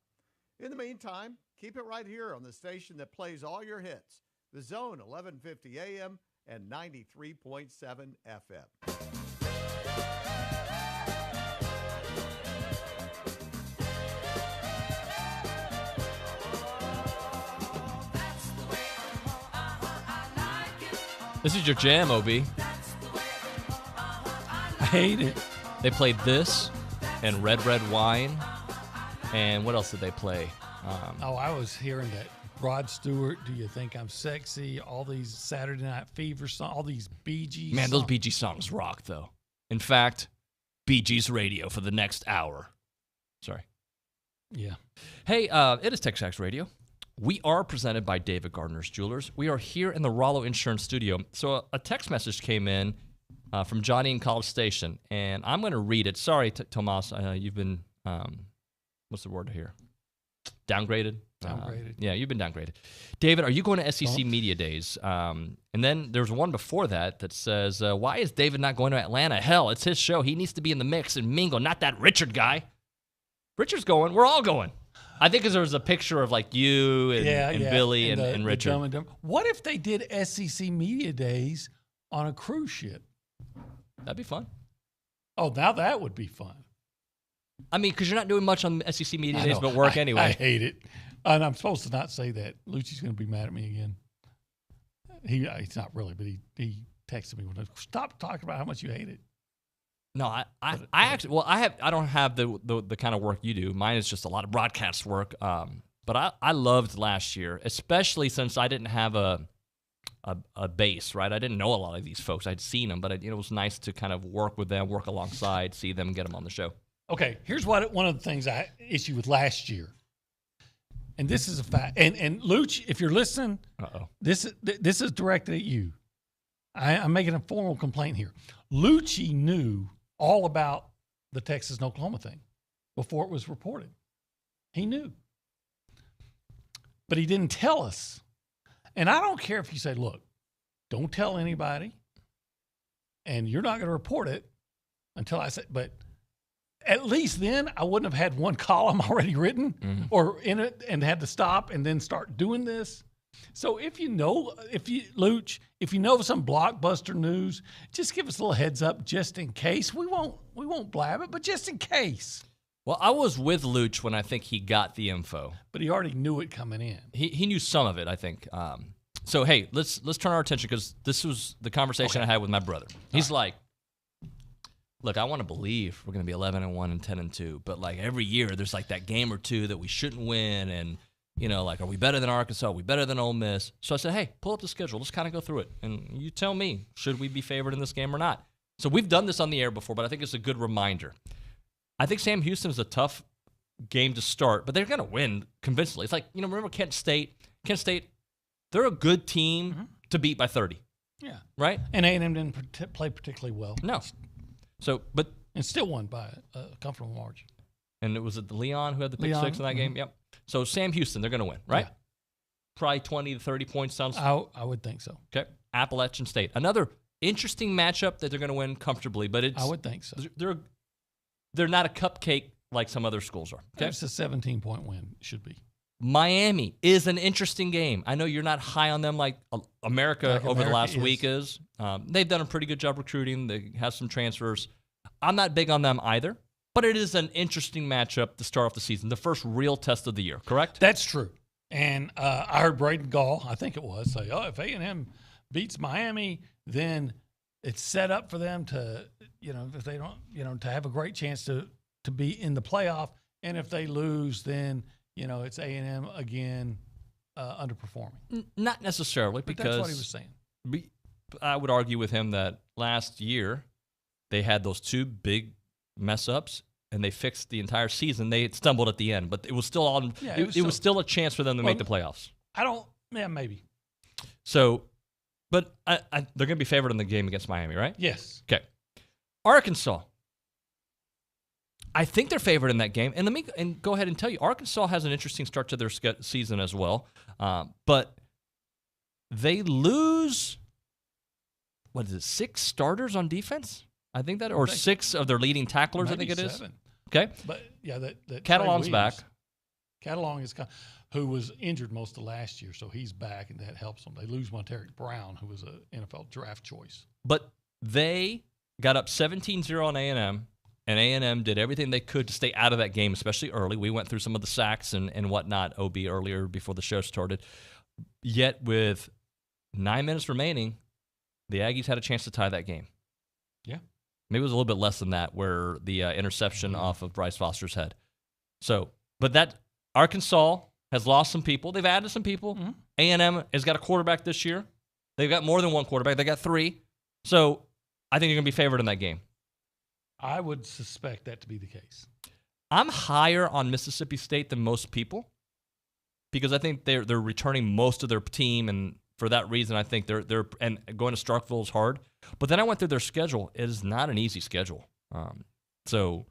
In the meantime, keep it right here on the station that plays all your hits, The Zone, 1150 AM and 93.7 FM. This is your jam, OB. I hate it. They played this and Red Wine. And what else did they play? I was hearing that Rod Stewart, Do You Think I'm Sexy, all these Saturday Night Fever songs, all these Bee Gees Man, songs. those Bee Gees songs rock, though. In fact, Bee Gees radio for the next hour. Sorry. Yeah. Hey, it is TexAgs Radio. We are presented by David Gardner's Jewelers. We are here in the Rollo Insurance Studio. So a text message came in from Johnny in College Station, and I'm going to read it. Sorry, Tomas, you've been, what's the word here? Downgraded? Downgraded. Yeah, you've been downgraded. David, are you going to SEC Media Days? And then there's one before that says, why is David not going to Atlanta? Hell, it's his show. He needs to be in the mix and mingle, not that Richard guy. Richard's going. We're all going. I think because there was a picture of like you and Billy and Richard. Dumb and Dumb. What if they did SEC Media Days on a cruise ship? That'd be fun. Oh, now that would be fun. I mean, because you're not doing much on SEC Media Days but work anyway. I hate it. And I'm supposed to not say that. Lucci's going to be mad at me again. He's not really, but he texted me, stop talking about how much you hate it. No, I don't have the kind of work you do. Mine is just a lot of broadcast work. But I loved last year, especially since I didn't have a base, right? I didn't know a lot of these folks. I'd seen them, but it was nice to kind of work with them, work alongside, see them, get them on the show. Okay, here's one of the things I issue with last year, and this is a fact. And Luch, if you're listening, this is directed at you. I'm making a formal complaint here. Lucci knew all about the Texas and Oklahoma thing before it was reported. He knew. But he didn't tell us. And I don't care if you say, look, don't tell anybody, and you're not going to report it until I say, but at least then I wouldn't have had one column already written or in it and had to stop and then start doing this. So if you know some blockbuster news, just give us a little heads up just in case. We won't blab it, but just in case. Well, I was with Luch when I think he got the info. But he already knew it coming in. He knew some of it, I think. So hey, let's turn our attention because this was the conversation I had with my brother. He's like, look, I want to believe we're going to be 11-1 and 10-2, but like every year there's like that game or two that we shouldn't win, and like, are we better than Arkansas? Are we better than Ole Miss? So I said, hey, pull up the schedule. Let's kind of go through it, and you tell me, should we be favored in this game or not? So we've done this on the air before, but I think it's a good reminder. I think Sam Houston is a tough game to start, but they're going to win convincingly. It's like, remember Kent State? Kent State, they're a good team to beat by 30. Yeah. Right? And A&M didn't play particularly well. No. And still won by a comfortable margin. And it was the Leon who had the pick six in that game? Yep. So Sam Houston, they're going to win, right? Yeah. Probably 20 to 30 points sounds. I would think so. Okay. Appalachian State. Another interesting matchup that they're going to win comfortably, but I would think so. They're not a cupcake like some other schools are. Okay? It's a 17-point win. It should be. Miami is an interesting game. I know you're not high on them like America over the last week is. They've done a pretty good job recruiting. They have some transfers. I'm not big on them either, but it is an interesting matchup to start off the season, the first real test of the year, correct? That's true. And I heard Braden Gall, I think it was, say, if A&M beats Miami, then it's set up for them to, if they don't, to have a great chance to be in the playoff. And if they lose, then, it's A&M again underperforming. Not necessarily, But because that's what he was saying. I would argue with him that last year they had those two big mess ups and they fixed the entire season. They stumbled at the end, but it was still on. Yeah, it was still a chance for them to make the playoffs. Maybe. So, but they're going to be favored in the game against Miami, right? Yes. Okay. Arkansas. I think they're favored in that game. And let me go ahead and tell you, Arkansas has an interesting start to their season as well. But they lose, 6 starters on defense? I think that, or 6 of their leading tacklers, I think it is. 7. Okay. But, yeah, that Catalon's back. Catalan is who was injured most of last year, so he's back, and that helps them. They lose Monteric Brown, who was an NFL draft choice. But they got up 17-0 on A&M, and A&M did everything they could to stay out of that game, especially early. We went through some of the sacks and whatnot, OB, earlier before the show started. Yet with 9 minutes remaining, the Aggies had a chance to tie that game. Yeah. Maybe it was a little bit less than that, where the interception off of Bryce Foster's head. So, but that Arkansas has lost some people. They've added some people. Mm-hmm. A&M has got a quarterback this year. They've got more than one quarterback. They got 3. So I think you're going to be favored in that game. I would suspect that to be the case. I'm higher on Mississippi State than most people because I think they're returning most of their team, and for that reason, I think they're and going to Starkville is hard. But then I went through their schedule. It is not an easy schedule. So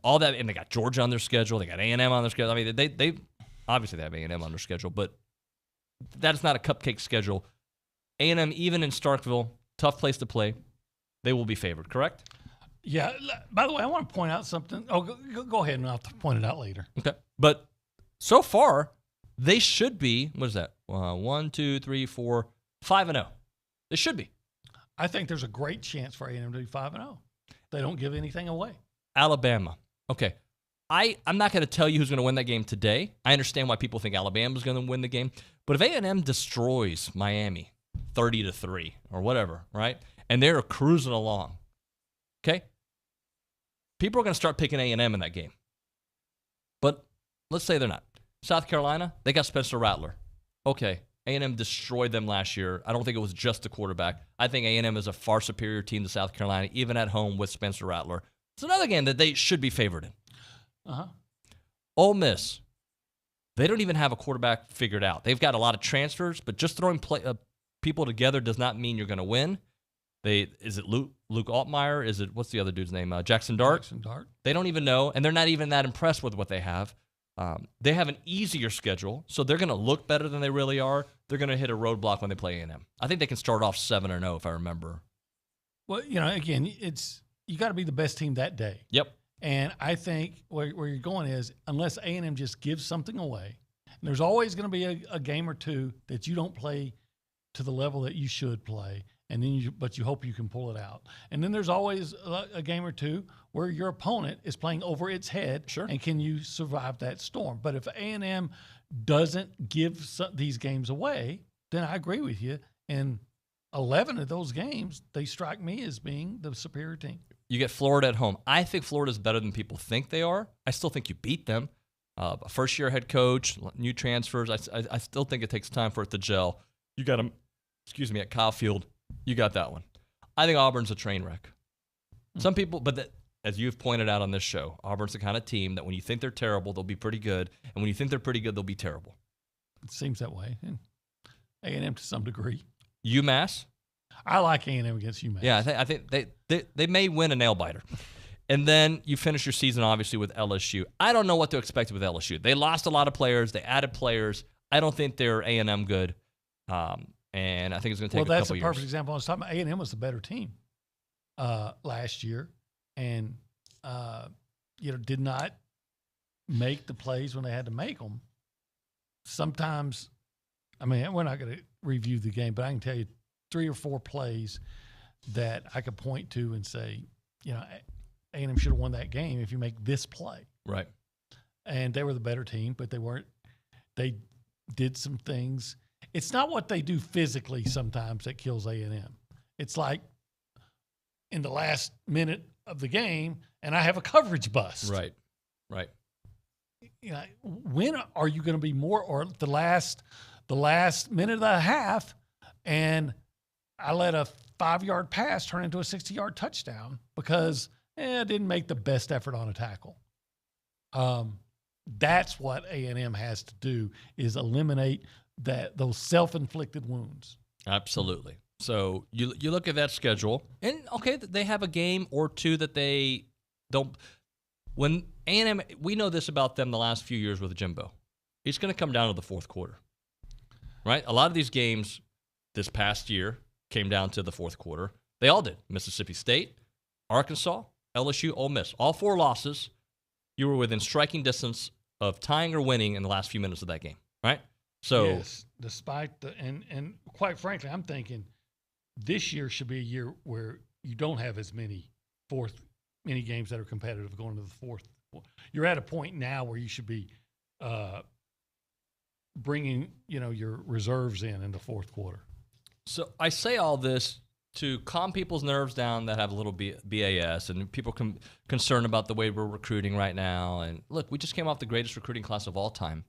all that, and they got Georgia on their schedule. They got A&M on their schedule. I mean, they obviously they have A&M on their schedule, but that's not a cupcake schedule. A&M, even in Starkville, tough place to play. They will be favored, correct? Yeah. By the way, I want to point out something. Oh, go ahead, and I'll point it out later. Okay. But so far, they should be, what is that? 1, 2, 3, 4, 5-0. They should be. I think there's a great chance for A&M to be 5-0. They don't give anything away. Alabama. Okay. I'm not going to tell you who's going to win that game today. I understand why people think Alabama's going to win the game. But if A&M destroys Miami 30-3 or whatever, right, and they're cruising along, okay, people are going to start picking A&M in that game. But let's say they're not. South Carolina, they got Spencer Rattler. Okay, A&M destroyed them last year. I don't think it was just the quarterback. I think A&M is a far superior team to South Carolina, even at home with Spencer Rattler. It's another game that they should be favored in. Ole Miss, they don't even have a quarterback figured out. They've got a lot of transfers, but just throwing people together does not mean you're going to win. Is it Luke Altmaier? Is it, what's the other dude's name? Jackson Dart? Jackson Dart. They don't even know, and they're not even that impressed with what they have. They have an easier schedule, so they're going to look better than they really are. They're going to hit a roadblock when they play A&M. I think they can start off 7-0 if I remember. Well, again, you got to be the best team that day. Yep. And I think where you're going is, unless A&M just gives something away, and there's always going to be a game or two that you don't play to the level that you should play, and then but you hope you can pull it out. And then there's always a game or two where your opponent is playing over its head, and can you survive that storm? But if A&M doesn't give these games away, then I agree with you. And 11 of those games, they strike me as being the superior team. You get Florida at home. I think Florida's better than people think they are. I still think you beat them. First-year head coach, new transfers. I still think it takes time for it to gel. You got them, at Kyle Field. You got that one. I think Auburn's a train wreck. Some people, but as you've pointed out on this show, Auburn's the kind of team that when you think they're terrible, they'll be pretty good. And when you think they're pretty good, they'll be terrible. It seems that way. And A&M to some degree. UMass? I like A&M against UMass. Yeah, I think they may win a nail-biter. And then you finish your season, obviously, with LSU. I don't know what to expect with LSU. They lost a lot of players. They added players. I don't think they're A&M good. And I think it's going to take a couple years. Well, that's a perfect example. I was talking about A&M was the better team last year and, did not make the plays when they had to make them. Sometimes, we're not going to review the game, but I can tell you 3 or 4 plays that I could point to and say, A&M should have won that game if you make this play. Right. And they were the better team, but they did some things. It's not what they do physically sometimes that kills A&M. It's like in the last minute of the game and I have a coverage bust. Right. You know, when are you going to be more, or the last minute of the half, and I let a 5-yard pass turn into a 60-yard touchdown because I didn't make the best effort on a tackle. That's what A&M has to do, is eliminate those self-inflicted wounds. Absolutely. So you look at that schedule, and okay, they have a game or two that they don't. When A&M, we know this about them the last few years with Jimbo. It's going to come down to the fourth quarter, right? A lot of these games this past year came down to the fourth quarter. They all did. Mississippi State, Arkansas, LSU, Ole Miss. All 4 losses, you were within striking distance of tying or winning in the last few minutes of that game, right? So yes, despite and quite frankly, I'm thinking this year should be a year where you don't have as many games that are competitive going to the fourth. You're at a point now where you should be bringing your reserves in the fourth quarter. So I say all this to calm people's nerves down that have a little BAS and people concerned about the way we're recruiting right now. And look, we just came off the greatest recruiting class of all time.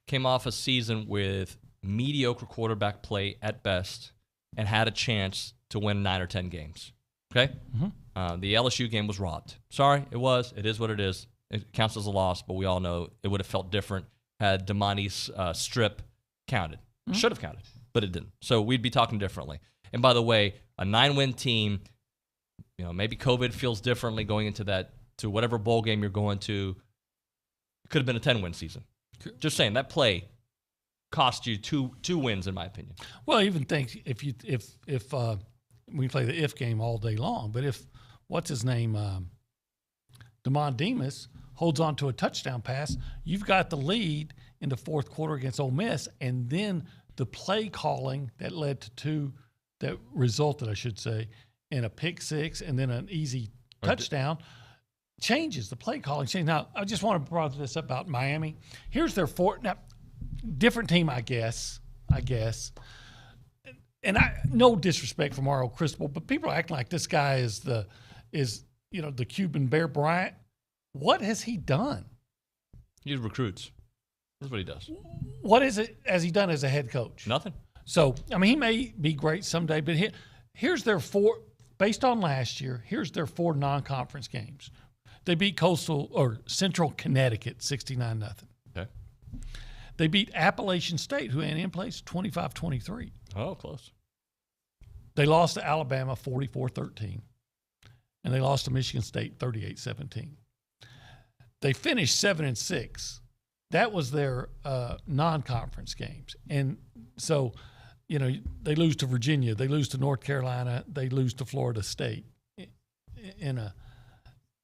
Came off a season with mediocre quarterback play at best and had a chance to win 9 or 10 games. Okay? Mm-hmm. The LSU game was robbed. Sorry, it was. It is what it is. It counts as a loss, but we all know it would have felt different had Damani's strip counted. Mm-hmm. Should have counted, but it didn't. So we'd be talking differently. And by the way, a 9-win team, maybe COVID feels differently going into that, to whatever bowl game you're going to. It could have been a 10-win season. Just saying, that play cost you two wins, in my opinion. Well, I even think if we play the if game all day long, but if what's his name, Damon Demas holds on to a touchdown pass, you've got the lead in the fourth quarter against Ole Miss, and then the play calling that resulted, I should say, in a pick six and then an easy touchdown changes. The play calling changes. Now, I just want to bring this up about Miami. Here's their different team, I guess. And no disrespect for Mario Cristobal, but people are acting like this guy is the Cuban Bear Bryant. What has he done? He recruits. That's what he does. What has he done as a head coach? Nothing. So, he may be great someday, but here's their 4, based on last year, here's their 4 non-conference games. They beat Central Connecticut 69-0. Okay. They beat Appalachian State, who A&M plays, 25-23. Oh, close. They lost to Alabama 44-13. And they lost to Michigan State 38-17. They finished 7-6. That was their non-conference games. And so, they lose to Virginia, they lose to North Carolina, they lose to Florida State. Now,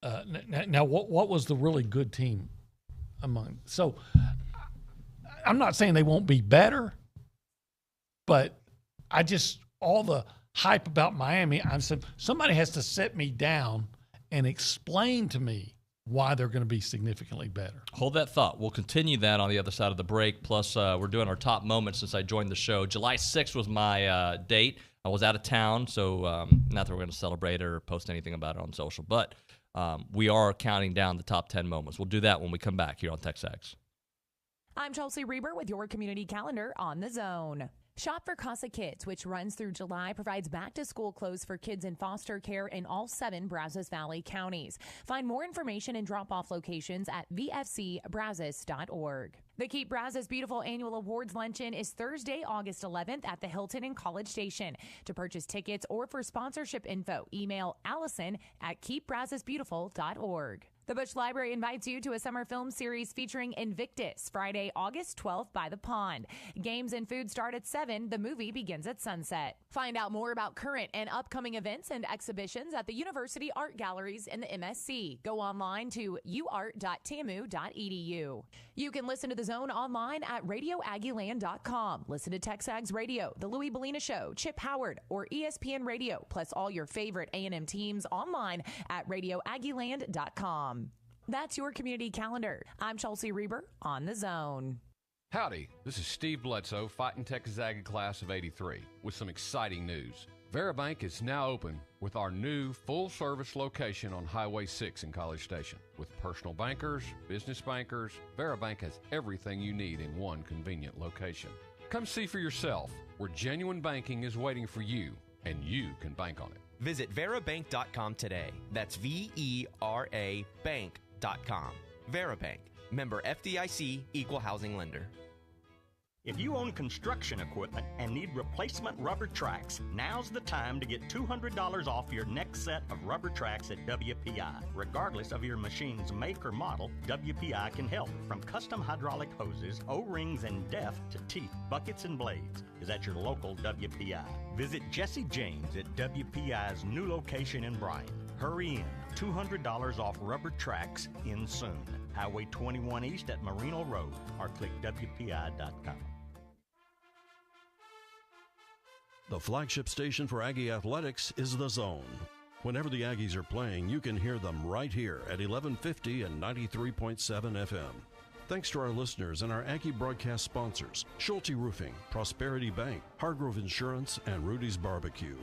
what was the really good team among? So, I'm not saying they won't be better, but all the hype about Miami, somebody has to sit me down and explain to me why they're going to be significantly better. Hold that thought. We'll continue that on the other side of the break. Plus, we're doing our top moments since I joined the show. July 6th was my date. I was out of town, so not that we're going to celebrate or post anything about it on social, but we are counting down the top 10 moments. We'll do that when we come back here on TexAgs. I'm Chelsea Reber with your community calendar on The Zone. Shop for Casa Kids, which runs through July, provides back-to-school clothes for kids in foster care in all 7 Brazos Valley counties. Find more information and drop-off locations at vfcbrazos.org. The Keep Brazos Beautiful Annual Awards Luncheon is Thursday, August 11th at the Hilton in College Station. To purchase tickets or for sponsorship info, email allison@keepbrazosbeautiful.org. The Bush Library invites you to a summer film series featuring Invictus, Friday, August 12th by the pond. Games and food start at 7. The movie begins at sunset. Find out more about current and upcoming events and exhibitions at the University Art Galleries in the MSC. Go online to uart.tamu.edu. You can listen to The Zone online at radioaggieland.com. Listen to TexAgs Radio, The Louis Bellina Show, Chip Howard, or ESPN Radio, plus all your favorite A&M teams online at radioaggieland.com. That's your community calendar. I'm Chelsea Reber on The Zone. Howdy, this is Steve Bledsoe, fighting TexAgs class of '83, with some exciting news. VeriBank is now open with our new full-service location on Highway 6 in College Station. With personal bankers, business bankers, VeriBank has everything you need in one convenient location. Come see for yourself where genuine banking is waiting for you, and you can bank on it. Visit VeraBank.com today. That's VERA Bank.com. VeraBank. Member FDIC, Equal Housing Lender. If you own construction equipment and need replacement rubber tracks, now's the time to get $200 off your next set of rubber tracks at WPI. Regardless of your machine's make or model, WPI can help. From custom hydraulic hoses, O-rings, and depth to teeth, buckets, and blades is at your local WPI. Visit Jesse James at WPI's new location in Bryan. Hurry in. $200 off rubber tracks in soon. Highway 21 East at Marino Road or click WPI.com. The flagship station for Aggie Athletics is The Zone. Whenever the Aggies are playing, you can hear them right here at 1150 and 93.7 FM. Thanks to our listeners and our Aggie broadcast sponsors, Schulte Roofing, Prosperity Bank, Hargrove Insurance, and Rudy's Barbecue.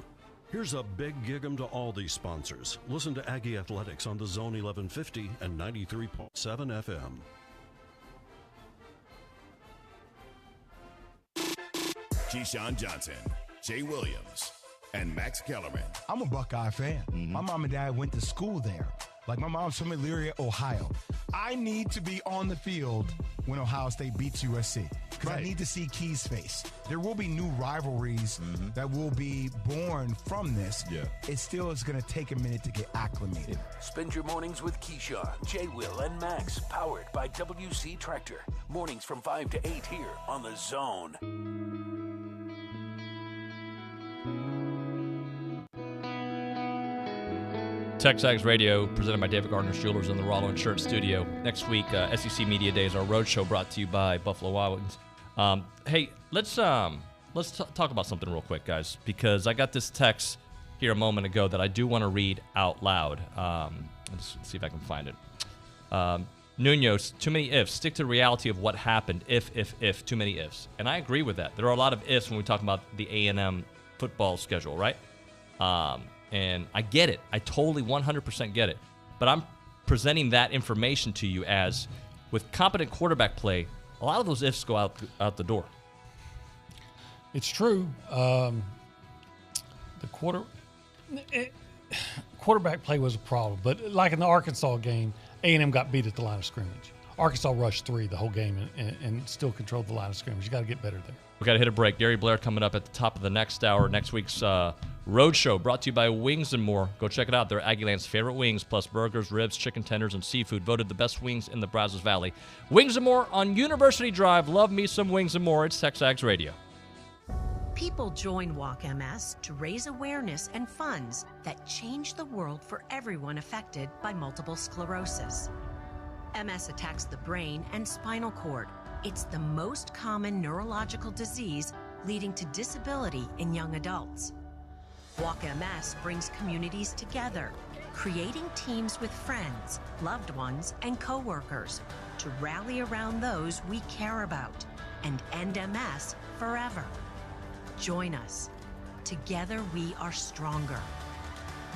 Here's a big gig-em to all these sponsors. Listen to Aggie Athletics on The Zone 1150 and 93.7 FM. Keyshawn Johnson, Jay Williams, and Max Kellerman. I'm a Buckeye fan. My mom and dad went to school there. Like, my mom's from Elyria, Ohio. I need to be on the field when Ohio State beats USC because I need to see Key's face. There will be new rivalries that will be born from this. It still is going to take a minute to get acclimated. Spend your mornings with Keyshawn, Jay, Will, and Max, powered by WC Tractor. Mornings from 5 to 8 here on The Zone. TexAgs Radio, presented by David Gardner's Jewelers in the Rollo Insurance Studio. Next week, SEC Media Days, our roadshow brought to you by Buffalo Wild Wings. Hey, let's talk about something real quick, guys, because I got this text here a moment ago that I do want to read out loud. Let's see if I can find it. Nuño, too many ifs. Stick to the reality of what happened. If, too many ifs. And I agree with that. There are a lot of ifs when we talk about the A&M football schedule, right? And I get it. I totally 100% get it. But I'm presenting that information to you as, with competent quarterback play, a lot of those ifs go out the door. It's true. Quarterback play was a problem. But like in the Arkansas game, A&M got beat at the line of scrimmage. Arkansas rushed 3 the whole game and still controlled the line of scrimmage. You got to get better there. We got to hit a break. Gary Blair coming up at the top of the next hour. Next week's Roadshow brought to you by Wings & More. Go check it out. They're Aggieland's favorite wings, plus burgers, ribs, chicken tenders, and seafood. Voted the best wings in the Brazos Valley. Wings & More on University Drive. Love me some Wings & More. It's TexAgs Radio. People join Walk MS to raise awareness and funds that change the world for everyone affected by multiple sclerosis. MS attacks the brain and spinal cord. It's the most common neurological disease leading to disability in young adults. Walk MS brings communities together, creating teams with friends, loved ones, and coworkers to rally around those we care about and end MS forever. Join us. Together we are stronger.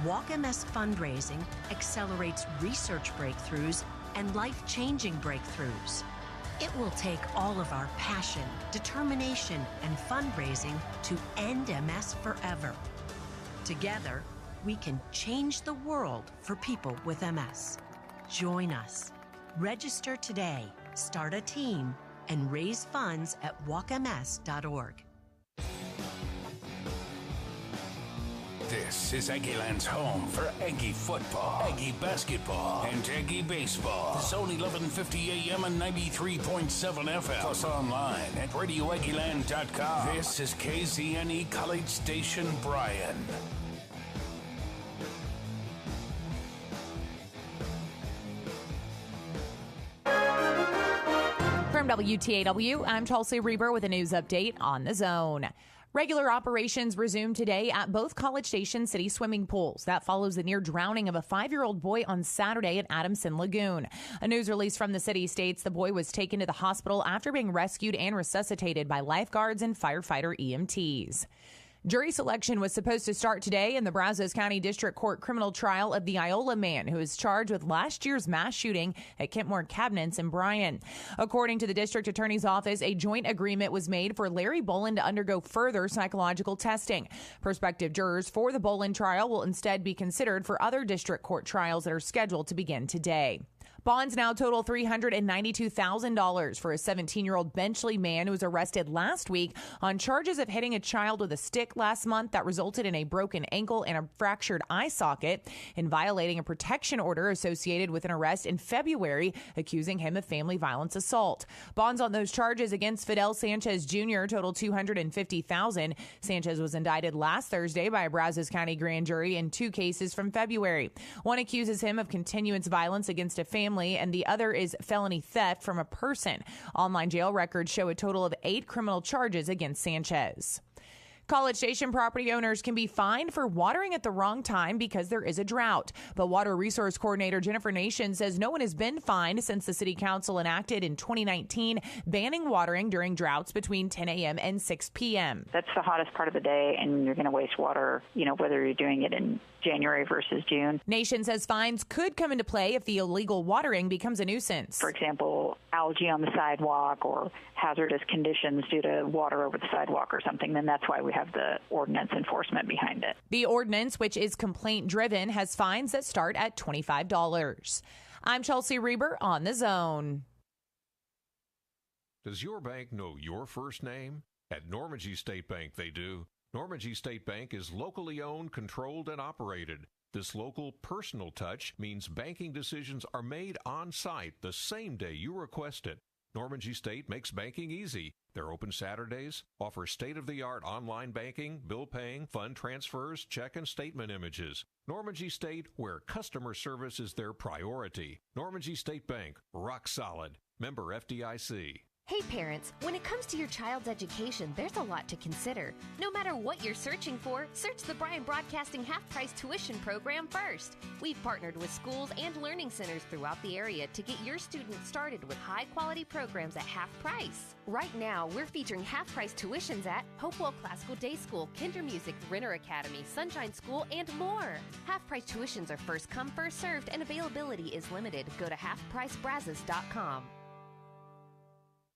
Walk MS fundraising accelerates research breakthroughs and life-changing breakthroughs. It will take all of our passion, determination, and fundraising to end MS forever. Together, we can change the world for people with MS. Join us. Register today, start a team, and raise funds at walkms.org. This is Aggieland's home for Aggie football, Aggie basketball, and Aggie baseball. The Zone 1150 AM and 93.7 FM. Plus online at RadioAggieland.com. This is KZNE College Station, Bryan. From WTAW, I'm Chelsea Reber with a news update on The Zone. Regular operations resumed today at both College Station city swimming pools. That follows the near drowning of a 5-year-old boy on Saturday at Adamson Lagoon. A news release from the city states the boy was taken to the hospital after being rescued and resuscitated by lifeguards and firefighter EMTs. Jury selection was supposed to start today in the Brazos County District Court criminal trial of the Iola man who is charged with last year's mass shooting at Kentmore Cabinets in Bryan. According to the district attorney's office, a joint agreement was made for Larry Bolin to undergo further psychological testing. Prospective jurors for the Bolin trial will instead be considered for other district court trials that are scheduled to begin today. Bonds now total $392,000 for a 17-year-old Benchley man who was arrested last week on charges of hitting a child with a stick last month that resulted in a broken ankle and a fractured eye socket and violating a protection order associated with an arrest in February accusing him of family violence assault. Bonds on those charges against Fidel Sanchez Jr. total $250,000. Sanchez was indicted last Thursday by a Brazos County grand jury in 2 cases from February. One accuses him of continuous violence against a family, and the other is felony theft from a person. Online jail records show a total of 8 criminal charges against Sanchez. College Station property owners can be fined for watering at the wrong time because there is a drought. But Water Resource Coordinator Jennifer Nation says no one has been fined since the City Council enacted in 2019 banning watering during droughts between 10 a.m. and 6 p.m. That's the hottest part of the day, and you're going to waste water, whether you're doing it in January versus June. Nation says fines could come into play if the illegal watering becomes a nuisance. For example, algae on the sidewalk or hazardous conditions due to water over the sidewalk or something, then that's why we have the ordinance enforcement behind it. The ordinance, which is complaint-driven, has fines that start at $25. I'm Chelsea Reber on The Zone. Does your bank know your first name? At Normandy State Bank, they do. Normandy State Bank is locally owned, controlled, and operated. This local personal touch means banking decisions are made on site the same day you request it. Normandy State makes banking easy. They're open Saturdays, offer state-of-the-art online banking, bill paying, fund transfers, check and statement images. Normandy State, where customer service is their priority. Normandy State Bank, rock solid. Member FDIC. Hey parents, when it comes to your child's education, there's a lot to consider. No matter what you're searching for, search the Bryan Broadcasting half-price tuition program first. We've partnered with schools and learning centers throughout the area to get your students started with high-quality programs at half price. Right now, we're featuring half-price tuitions at Hopewell Classical Day School, Kinder Music, Renner Academy, Sunshine School, and more. Half-price tuitions are first come, first served, and availability is limited. Go to halfpricebrazos.com.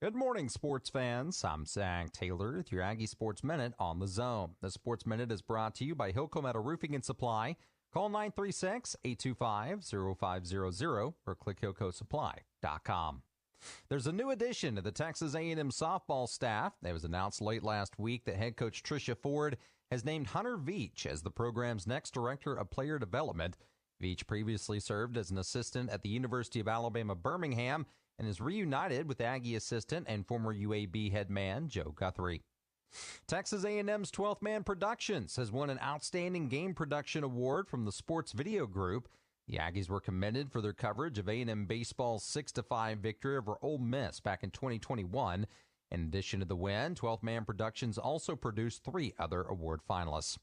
Good morning, sports fans. I'm Zach Taylor with your Aggie Sports Minute on The Zone. The Sports Minute is brought to you by Hilco Metal Roofing and Supply. Call 936-825-0500 or click HilcoSupply.com. There's a new addition to the Texas A&M softball staff. It was announced late last week that head coach Tricia Ford has named Hunter Veach as the program's next director of player development. Veach previously served as an assistant at the University of Alabama, Birmingham, and is reunited with Aggie assistant and former UAB head man Joe Guthrie. Texas A&M's 12th Man Productions has won an Outstanding Game Production Award from the Sports Video Group. The Aggies were commended for their coverage of A&M baseball's 6-5 victory over Ole Miss back in 2021. In addition to the win, 12th Man Productions also produced 3 other award finalists.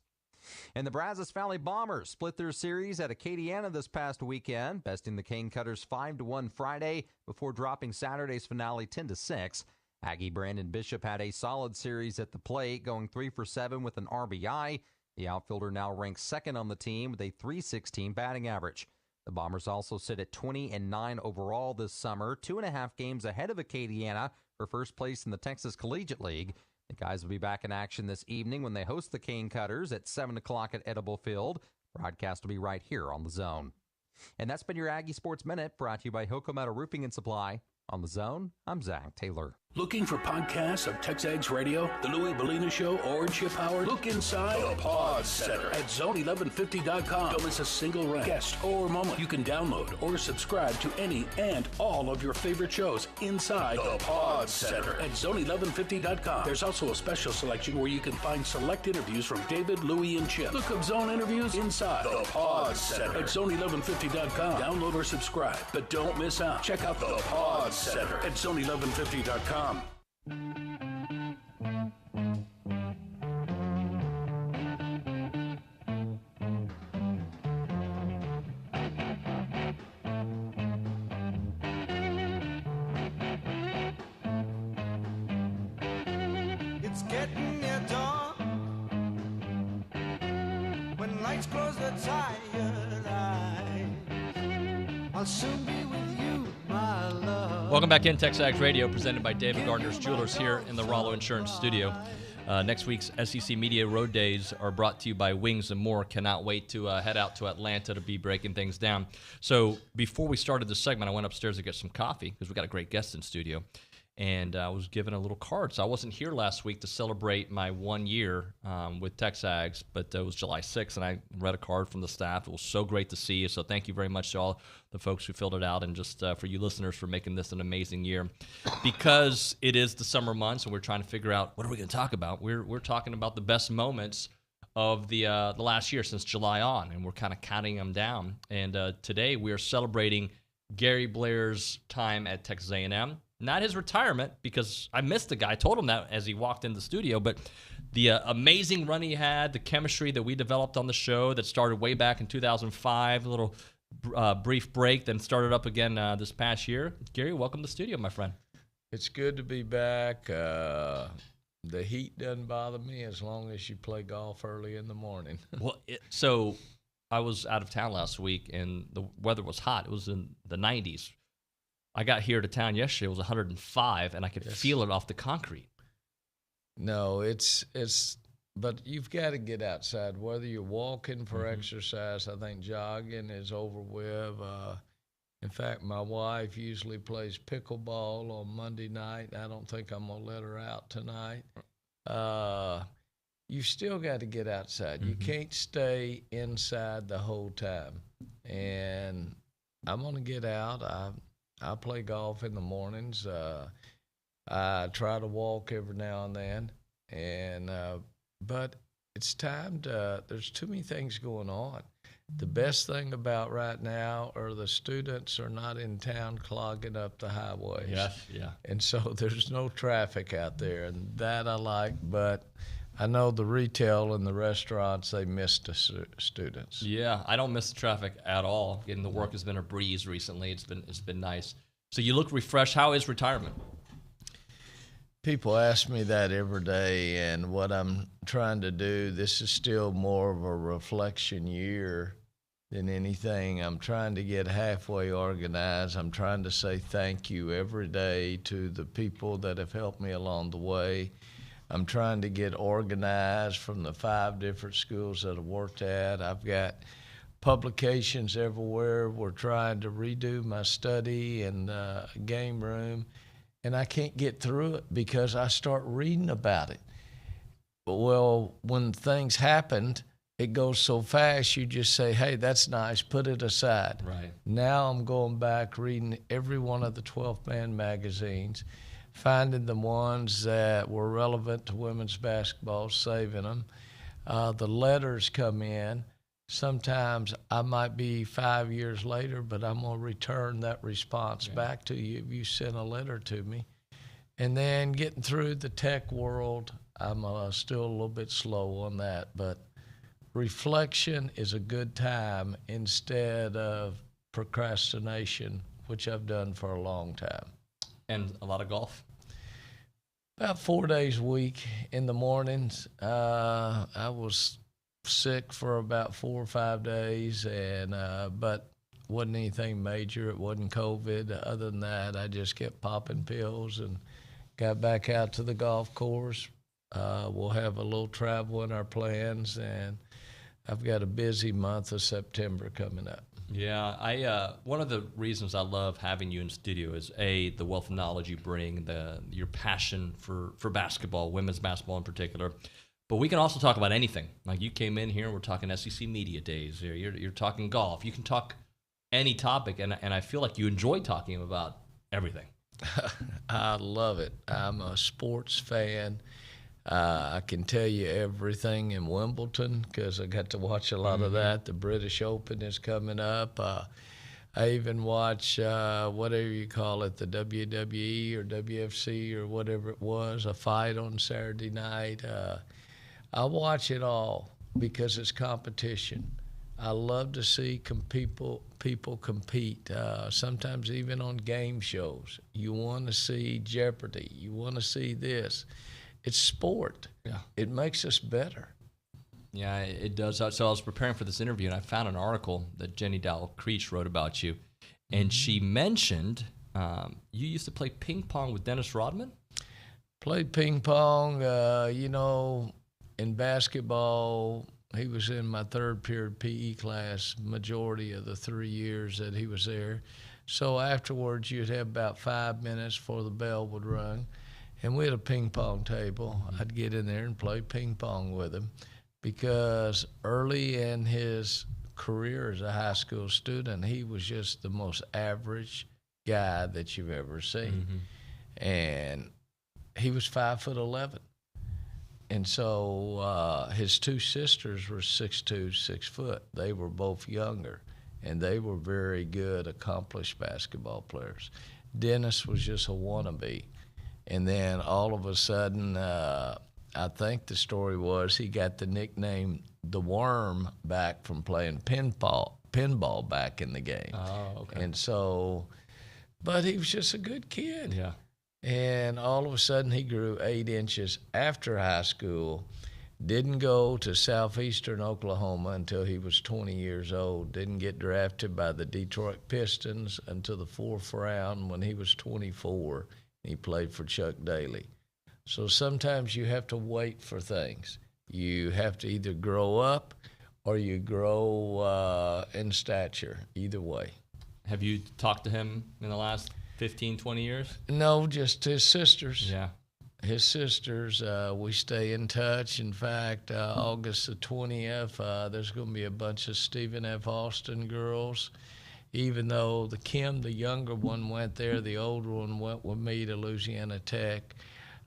And the Brazos Valley Bombers split their series at Acadiana this past weekend, besting the Cane Cutters 5-1 Friday before dropping Saturday's finale 10-6. Aggie Brandon Bishop had a solid series at the plate, going 3 for 7 with an RBI. The outfielder now ranks second on the team with a .316 batting average. The Bombers also sit at 20-9 overall this summer, 2.5 games ahead of Acadiana for first place in the Texas Collegiate League. The guys will be back in action this evening when they host the Cane Cutters at 7 o'clock at Edible Field. Broadcast will be right here on The Zone. And that's been your Aggie Sports Minute, brought to you by Hilco Metal Roofing and Supply. On The Zone, I'm Zach Taylor. Looking for podcasts of TexAgs Radio, The Louie Bellina Show, or Chip Howard? Look inside the Pod Center at zone1150.com. Don't miss a single guest or moment. You can download or subscribe to any and all of your favorite shows inside the Pod Center at zone1150.com. There's also a special selection where you can find select interviews from David, Louie, and Chip. Look up Zone interviews inside the Pod Center at zone1150.com. Download or subscribe, but don't miss out. Check out the Pod Center at zone1150.com. It's getting near dawn. tired eyes. I'll soon be with you, my love. Welcome back in TexAgs Radio, presented by David Gardner's Jewelers here in the Rollo Insurance Studio. Next week's SEC Media Road Days are brought to you by Wings and More. Cannot wait to head out to Atlanta to be breaking things down. So before we started this segment, I went upstairs to get some coffee because we got a great guest in studio. And I was given a little card. So I wasn't here last week to celebrate my 1 year with TexAgs, but it was July 6th, and I read a card from the staff. It was so great to see you. So thank you very much to all the folks who filled it out, and just for you listeners for making this an amazing year. Because it is the summer months, and we're trying to figure out what are we going to talk about. We're talking about the best moments of the last year since July on, and we're kind of counting them down. And today we are celebrating Gary Blair's time at Texas A&M. Not his retirement, because I missed the guy. I told him that as he walked in the studio, but the amazing run he had, the chemistry that we developed on the show that started way back in 2005, a little brief break, then started up again this past year. Gary, welcome to the studio, my friend. It's good to be back. The heat doesn't bother me as long as you play golf early in the morning. Well, so I was out of town last week, and the weather was hot. It was in the 90s. I got here to town yesterday. It was 105, and I could feel it off the concrete. No, but you've got to get outside, whether you're walking for exercise. I think jogging is over with. In fact, my wife usually plays pickleball on Monday night. I don't think I'm going to let her out tonight. You still got to get outside. You can't stay inside the whole time. And I'm going to get out. I play golf in the mornings. I try to walk every now and then, but it's time to. There's too many things going on. The best thing about right now are the students are not in town clogging up the highways. Yes, yeah. And so there's no traffic out there, and that I like. But I know the retail and the restaurants, they miss the students. Yeah, I don't miss the traffic at all. Getting to work has been a breeze recently. It's been nice. So you look refreshed. How is retirement? People ask me that every day, and what I'm trying to do, this is still more of a reflection year than anything. I'm trying to get halfway organized. I'm trying to say thank you every day to the people that have helped me along the way. I'm trying to get organized from the 5 different schools that I've worked at. I've got publications everywhere. We're trying to redo my study and game room, and I can't get through it because I start reading about it. Well, when things happened, it goes so fast, you just say, hey, that's nice, put it aside. Right. Now I'm going back, reading every one of the 12-man magazines, finding the ones that were relevant to women's basketball, saving them. The letters come in. Sometimes I might be 5 years later, but I'm going to return that response back to you if you sent a letter to me. And then getting through the tech world, I'm still a little bit slow on that. But reflection is a good time instead of procrastination, which I've done for a long time. And a lot of golf? About 4 days a week in the mornings. I was sick for about 4 or 5 days, and but wasn't anything major. It wasn't COVID. Other than that, I just kept popping pills and got back out to the golf course. We'll have a little travel in our plans, and I've got a busy month of September coming up. Yeah, one of the reasons I love having you in studio is the wealth of knowledge you bring, your passion for basketball, women's basketball in particular. But we can also talk about anything. Like you came in here, we're talking SEC Media Days. You're talking golf. You can talk any topic, and I feel like you enjoy talking about everything. I love it. I'm a sports fan. I can tell you everything in Wimbledon because I got to watch a lot of that. The British Open is coming up. I even watch whatever you call it, the WWE or WFC or whatever it was, a fight on Saturday night. I watch it all because it's competition. I love to see people compete, sometimes even on game shows. You want to see Jeopardy. You want to see this. It's sport. Yeah. It makes us better. Yeah, it does. So I was preparing for this interview, and I found an article that Jenny Dahl-Creech wrote about you, and she mentioned you used to play ping pong with Dennis Rodman? Played ping pong, in basketball. He was in my third period PE class majority of the 3 years that he was there. So afterwards, you'd have about 5 minutes before the bell would ring, and we had a ping pong table. I'd get in there and play ping pong with him because early in his career as a high school student, he was just the most average guy that you've ever seen. And he was 5'11". And so his two sisters were 6'2", 6 foot. They were both younger, and they were very good, accomplished basketball players. Dennis was just a wannabe. And then all of a sudden, I think the story was he got the nickname The Worm back from playing pinball back in the game. Oh, okay. And so, but he was just a good kid. Yeah. And all of a sudden, he grew 8 inches after high school, didn't go to southeastern Oklahoma until he was 20 years old, didn't get drafted by the Detroit Pistons until the 4th round when he was 24. He played for Chuck Daly. So sometimes you have to wait for things. You have to either grow up or you grow in stature, either way. Have you talked to him in the last 15, 20 years? No, just his sisters. Yeah. His sisters, we stay in touch. In fact, August the 20th, there's going to be a bunch of Stephen F. Austin girls. Even though the younger one, went there, the older one went with me to Louisiana Tech.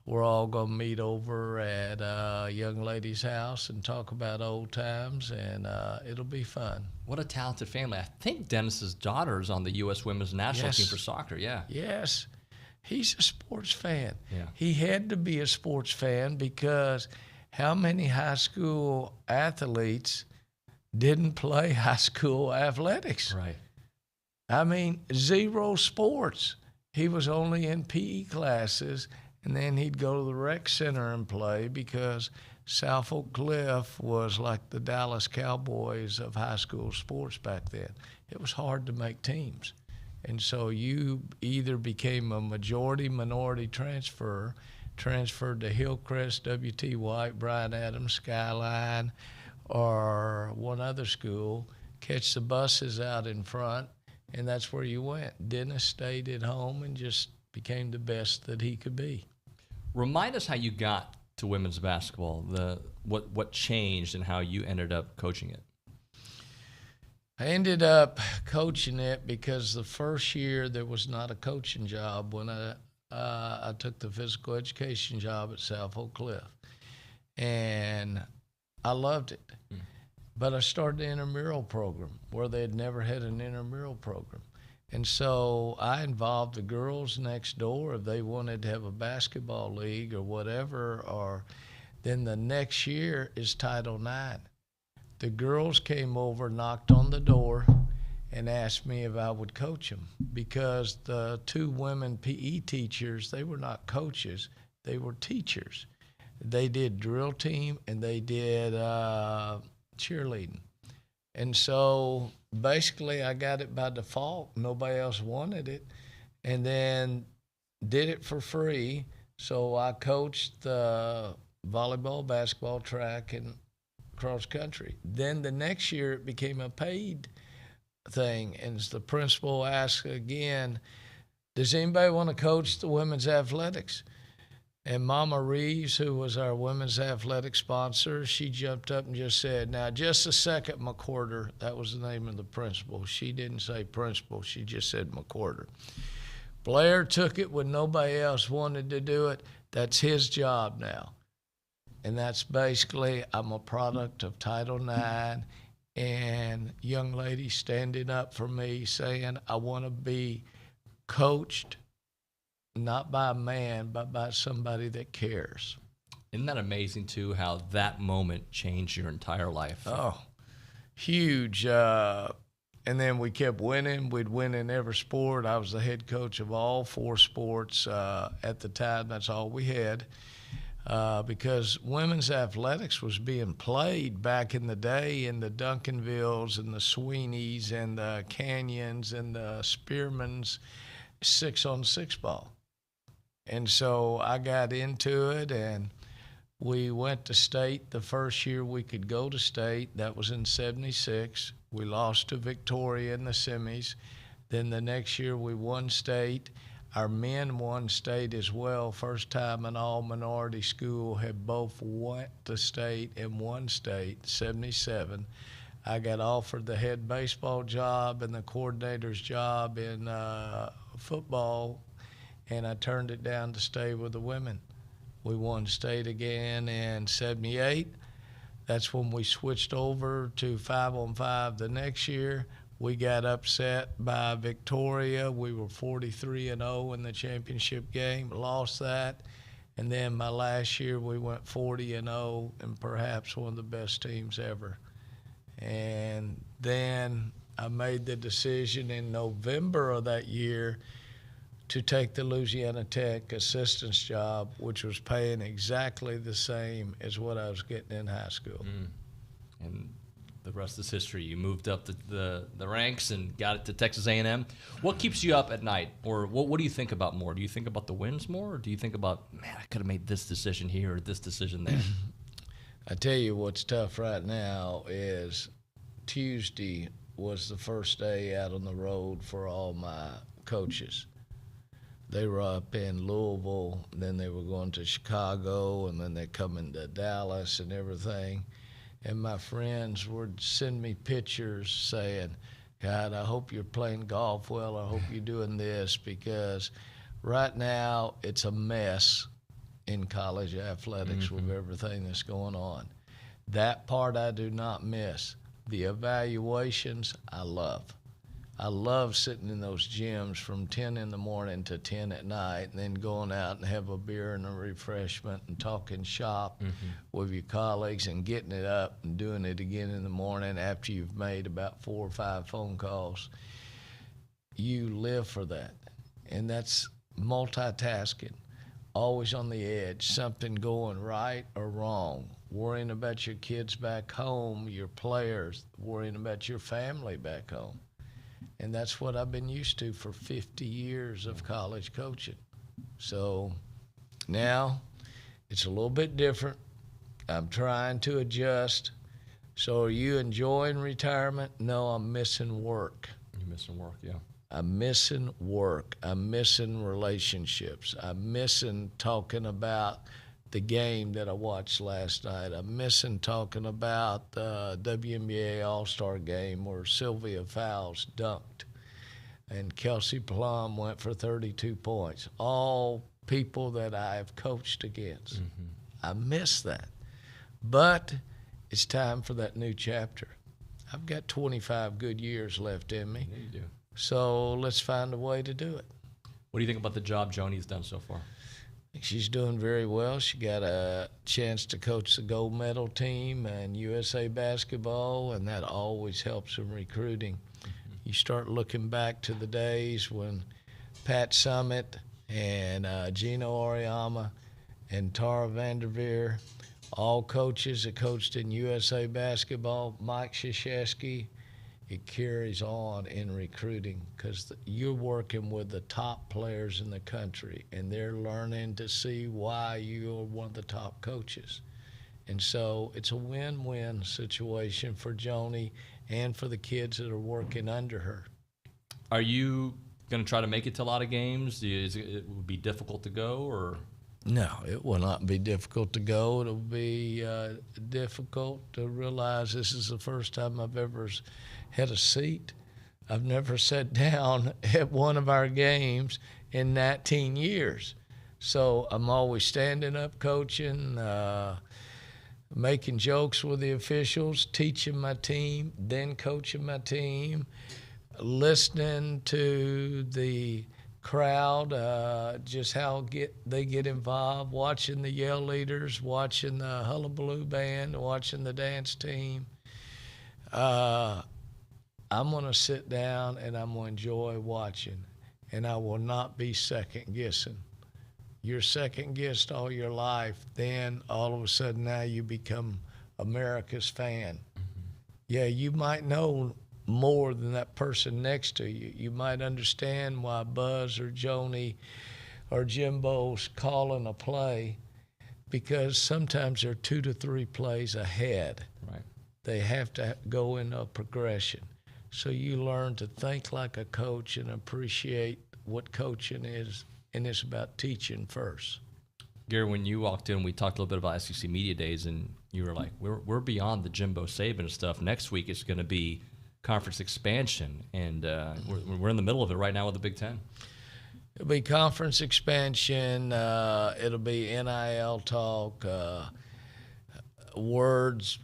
We're all going to meet over at a young lady's house and talk about old times, and it'll be fun. What a talented family. I think Dennis's daughter is on the U.S. women's national team for soccer, yeah. Yes. He's a sports fan. Yeah. He had to be a sports fan because how many high school athletes didn't play high school athletics? Right. I mean, 0 sports. He was only in PE classes, and then he'd go to the rec center and play because South Oak Cliff was like the Dallas Cowboys of high school sports back then. It was hard to make teams. And so you either became a majority-minority transferred to Hillcrest, W.T. White, Bryan Adams, Skyline, or one other school, catch the buses out in front, and that's where you went. Dennis stayed at home and just became the best that he could be. Remind us how you got to women's basketball, what changed and how you ended up coaching it. I ended up coaching it because the first year there was not a coaching job when I took the physical education job at South Oak Cliff. And I loved it. But I started the intramural program where they had never had an intramural program. And so I involved the girls next door if they wanted to have a basketball league or whatever, or then the next year is Title IX. The girls came over, knocked on the door, and asked me if I would coach them because the 2 women PE teachers, they were not coaches, they were teachers. They did drill team and they did cheerleading. And so basically I got it by default. Nobody else wanted it. And then did it for free. So I coached the volleyball, basketball, track, and cross country. Then the next year it became a paid thing. And the principal asked again, does anybody want to coach the women's athletics? And Mama Reeves, who was our women's athletic sponsor, she jumped up and just said, now, just a second, McQuarter. That was the name of the principal. She didn't say principal. She just said McQuarter. Blair took it when nobody else wanted to do it. That's his job now. And that's basically, I'm a product of Title IX and young ladies standing up for me saying, I want to be coached not by a man, but by somebody that cares. Isn't that amazing, too, how that moment changed your entire life? Oh, huge. And then we kept winning. We'd win in every sport. I was the head coach of all 4 sports at the time. That's all we had. because women's athletics was being played back in the day in the Duncanvilles and the Sweeneys and the Canyons and the Spearmans 6-on-6 ball. And so I got into it, and we went to state the first year we could go to state. That was in 76. We lost to Victoria in the semis. Then the next year we won state. Our men won state as well. First time an all-minority school had both went to state and won state, 77. I got offered the head baseball job and the coordinator's job in football, and I turned it down to stay with the women. We won state again in 78. That's when we switched over to 5-on-5 the next year. We got upset by Victoria. We were 43-0 in the championship game, lost that. And then my last year we went 40-0 and perhaps one of the best teams ever. And then I made the decision in November of that year to take the Louisiana Tech assistant's job, which was paying exactly the same as what I was getting in high school. And the rest is history. You moved up the ranks and got it to Texas A&M. What keeps you up at night? Or what do you think about more? Do you think about the wins more? Or do you think about, man, I could have made this decision here or this decision there? I tell you what's tough right now is Tuesday was the first day out on the road for all my coaches. They were up in Louisville, then they were going to Chicago, and then they're coming to Dallas and everything. And my friends would send me pictures saying, God, I hope you're playing golf well. I hope you're doing this, because right now it's a mess in college athletics with everything that's going on. That part I do not miss. The evaluations I love. I love sitting in those gyms from 10 in the morning to 10 at night, and then going out and have a beer and a refreshment and talking shop with your colleagues and getting it up and doing it again in the morning after you've made about 4 or 5 phone calls. You live for that, and that's multitasking, always on the edge, something going right or wrong, worrying about your kids back home, your players, worrying about your family back home. And that's what I've been used to for 50 years of college coaching. So now it's a little bit different. I'm trying to adjust. So are you enjoying retirement? No, I'm missing work. You're missing work, yeah. I'm missing work. I'm missing relationships. I'm missing talking about the game that I watched last night. I'm missing talking about the WNBA All-Star game where Sylvia Fowles dunked and Kelsey Plum went for 32 points. All people that I've coached against. I miss that. But it's time for that new chapter. I've got 25 good years left in me. Yeah, you do. So let's find a way to do it. What do you think about the job Joni's done so far? She's doing very well. She got a chance to coach the gold medal team and USA basketball, and that always helps in recruiting. You start looking back to the days when Pat Summit and Gino Auriemma and Tara Vanderveer, all coaches that coached in USA basketball, Mike Krzyzewski. It carries on in recruiting because you're working with the top players in the country, and they're learning to see why you're one of the top coaches. And so it's a win-win situation for Joni and for the kids that are working under her. Are you going to try to make it to a lot of games? It would be difficult to go, or? No, it will not be difficult to go. It'll be difficult to realize this is the first time I've ever had a seat. I've never sat down at one of our games in 19 years. So I'm always standing up coaching, making jokes with the officials, teaching my team, then coaching my team, listening to the crowd, just how they get involved, watching the yell leaders, watching the hullabaloo band, watching the dance team. I'm going to sit down and I'm going to enjoy watching, and I will not be second guessing. you're second guessed all your life, then all of a sudden now you become America's fan. Yeah, you might know more than that person next to you. You might understand why Buzz or Joni or Jimbo's calling a play, because sometimes they're 2 to 3 plays ahead. Right. They have to go in a progression. So you learn to think like a coach and appreciate what coaching is, and it's about teaching first. Gary, when you walked in, we talked a little bit about SEC Media Days, and you were like, we're beyond the Jimbo Saban stuff. Next week it's going to be conference expansion, and we're in the middle of it right now with the Big Ten. It'll be conference expansion. It'll be NIL talk, words.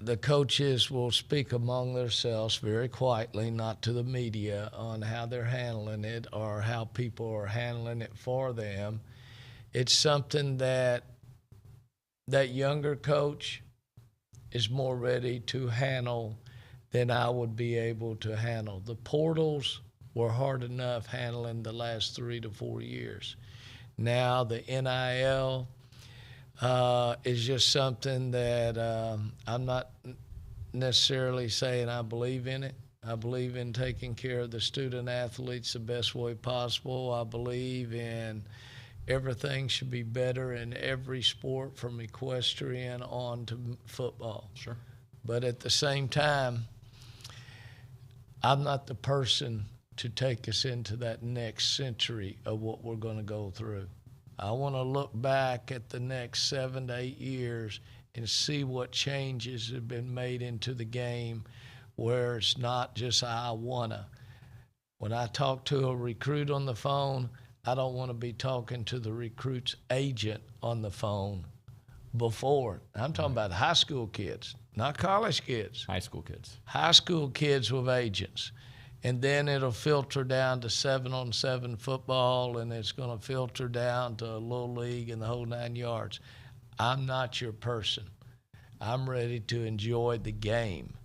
The coaches will speak among themselves very quietly, not to the media, on how they're handling it or how people are handling it for them. It's something that younger coach is more ready to handle than I would be able to handle. The portals were hard enough handling the last 3 to 4 years. Now the NIL is just something that I'm not necessarily saying I believe in it. I believe in taking care of the student athletes the best way possible. I believe in everything should be better in every sport, from equestrian on to football. Sure. But at the same time, I'm not the person to take us into that next century of what we're going to go through. I want to look back at the next 7 to 8 years and see what changes have been made into the game, where it's not just I wanna. When I talk to a recruit on the phone, I don't want to be talking to the recruit's agent on the phone before. I'm talking about high school kids, not college kids. High school kids. High school kids with agents. And then it'll filter down to 7-on-7 football, and it's going to filter down to Little League and the whole 9 yards. I'm not your person. I'm ready to enjoy the game.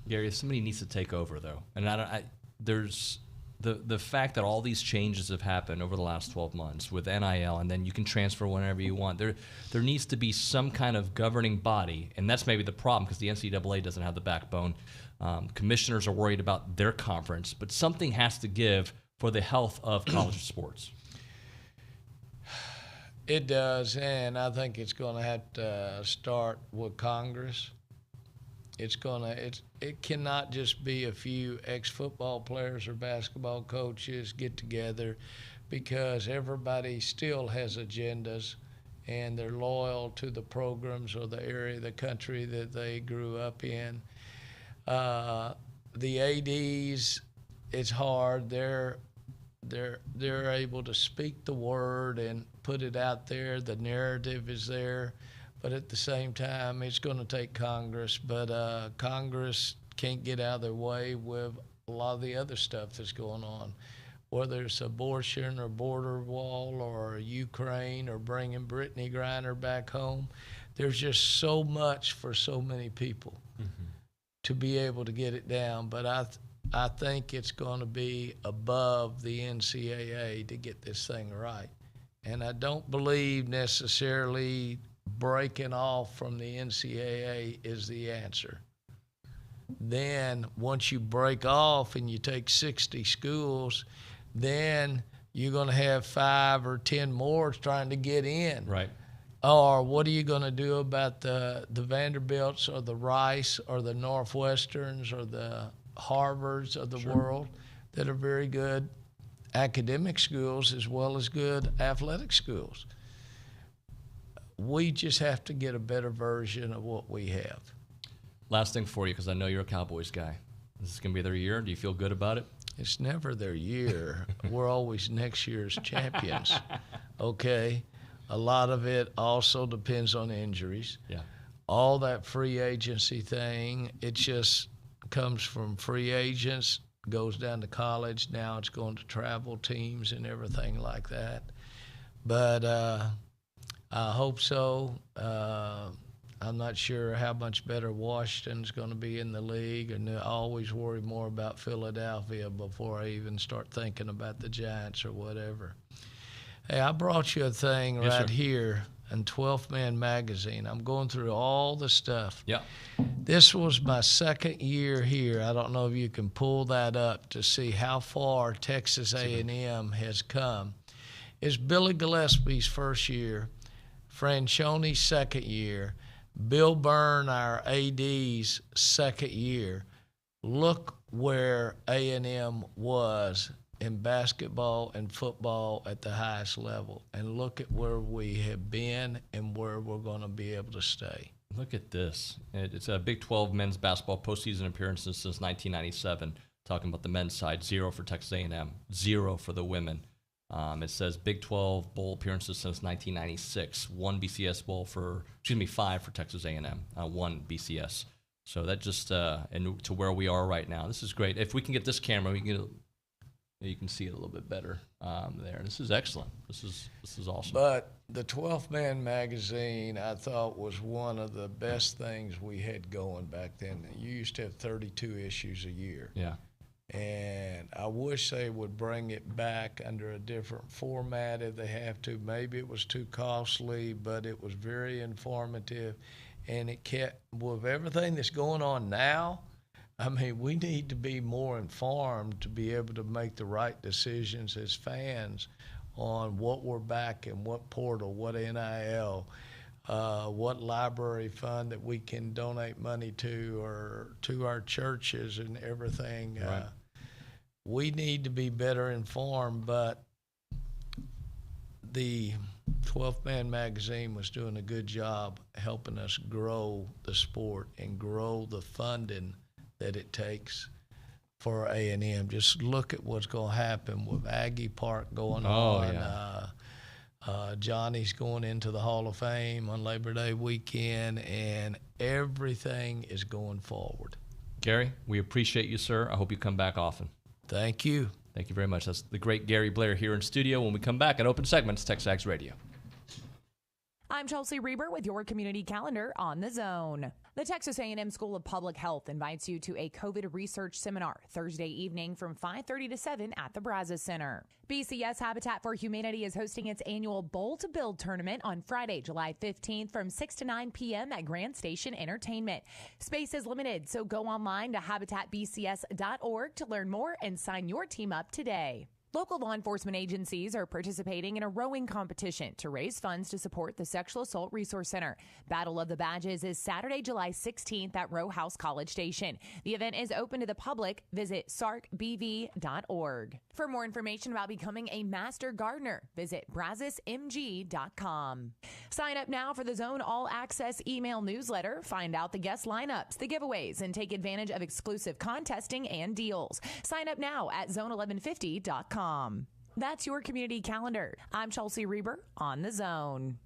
Gary, somebody needs to take over, though. And there's the fact that all these changes have happened over the last 12 months with NIL, and then you can transfer whenever you want. There needs to be some kind of governing body, and that's maybe the problem, because the NCAA doesn't have the backbone. Commissioners are worried about their conference, but something has to give for the health of college sports. It does, and I think it's going to have to start with Congress. It cannot just be a few ex-football players or basketball coaches get together, because everybody still has agendas, and they're loyal to the programs or the area of the country that they grew up in. The ADs, it's hard. They're able to speak the word and put it out there. The narrative is there, but at the same time, it's going to take Congress. But Congress can't get out of their way with a lot of the other stuff that's going on, whether it's abortion or border wall or Ukraine or bringing Brittany Griner back home. There's just so much for so many people. Mm-hmm. To be able to get it down, but I think it's going to be above the NCAA to get this thing right. And I don't believe necessarily breaking off from the NCAA is the answer. Then once you break off and you take 60 schools, then you're going to have 5 or 10 more trying to get in. Right. Or what are you going to do about the Vanderbilts or the Rice or the Northwesterns or the Harvards of the world that are very good academic schools as well as good athletic schools? We just have to get a better version of what we have. Last thing for you, because I know you're a Cowboys guy. This is going to be their year. Do you feel good about it? It's never their year. We're always next year's champions. Okay? A lot of it also depends on injuries. Yeah. All that free agency thing, it just comes from free agents, goes down to college. Now it's going to travel teams and everything like that. But I hope so. I'm not sure how much better Washington's going to be in the league, and I always worry more about Philadelphia before I even start thinking about the Giants or whatever. Hey, I brought you a thing Yes, right sir. here in 12th Man Magazine. I'm going through all the stuff. Yeah. This was my second year here. I don't know if you can pull that up to see how far Texas A&M has come. It's Billy Gillespie's first year, Franchione's second year, Bill Byrne, our AD's second year. Look where A&M was in basketball and football at the highest level, and look at where we have been and where we're going to be able to stay. Look at this. It's a Big 12 men's basketball postseason appearances since 1997. Talking about the men's side, 0 for Texas A&M, 0 for the women. It says Big 12 bowl appearances since 1996. 1 BCS bowl for, 5 for Texas A&M, 1 BCS. So that just and to where we are right now. This is great. If we can get this camera, you can see it a little bit better there. This is excellent. This is awesome. But the 12th Man Magazine, I thought, was one of the best things we had going back then. You used to have 32 issues a year. Yeah. And I wish they would bring it back under a different format if they have to. Maybe it was too costly, but it was very informative. And it kept, with everything that's going on now, I mean, we need to be more informed to be able to make the right decisions as fans on what we're backing, what portal, what NIL, what library fund that we can donate money to, or to our churches and everything. Right. We need to be better informed, but the 12th Man Magazine was doing a good job helping us grow the sport and grow the funding that it takes for A&M. Just look at what's going to happen with Aggie Park going on. Yeah. Johnny's going into the Hall of Fame on Labor Day weekend, and everything is going forward. Gary, we appreciate you, sir. I hope you come back often. Thank you. Thank you very much. That's the great Gary Blair here in studio. When we come back at Open Segments, TexAgs Radio. I'm Chelsea Reber with your community calendar on the Zone. The Texas A&M School of Public Health invites you to a COVID research seminar Thursday evening from 5:30 to 7 at the Brazos Center. BCS Habitat for Humanity is hosting its annual Bowl to Build tournament on Friday, July 15th from 6 to 9 p.m. at Grand Station Entertainment. Space is limited, so go online to habitatbcs.org to learn more and sign your team up today. Local law enforcement agencies are participating in a rowing competition to raise funds to support the Sexual Assault Resource Center. Battle of the Badges is Saturday, July 16th at Row House College Station. The event is open to the public. Visit sarcbv.org. For more information about becoming a master gardener, visit brazosmg.com. Sign up now for the Zone All Access email newsletter. Find out the guest lineups, the giveaways, and take advantage of exclusive contesting and deals. Sign up now at zone1150.com. That's your community calendar. I'm Chelsea Reber on the Zone.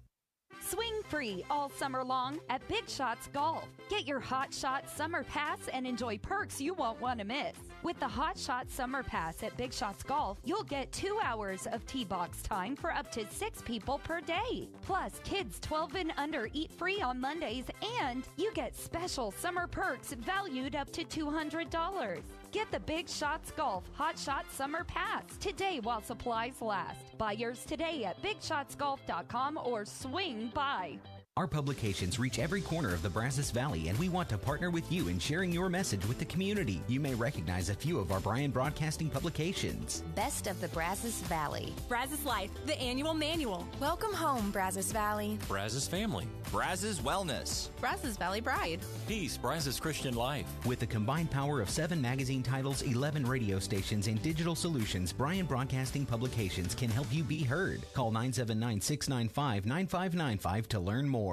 Swing free all summer long at Big Shots Golf. Get your Hot Shot Summer Pass and enjoy perks you won't want to miss. With the Hot Shot Summer Pass at Big Shots Golf, you'll get 2 hours of tee box time for up to 6 people per day. Plus, kids 12 and under eat free on Mondays, and you get special summer perks valued up to $200. Get the Big Shots Golf Hot Shot Summer Pass today while supplies last. Buy yours today at bigshotsgolf.com or swing by. Our publications reach every corner of the Brazos Valley, and we want to partner with you in sharing your message with the community. You may recognize a few of our Bryan Broadcasting publications. Best of the Brazos Valley. Brazos Life, the annual manual. Welcome home, Brazos Valley. Brazos Family. Brazos Wellness. Brazos Valley Bride. Peace, Brazos Christian Life. With the combined power of 7 magazine titles, 11 radio stations, and digital solutions, Bryan Broadcasting Publications can help you be heard. Call 979-695-9595 to learn more.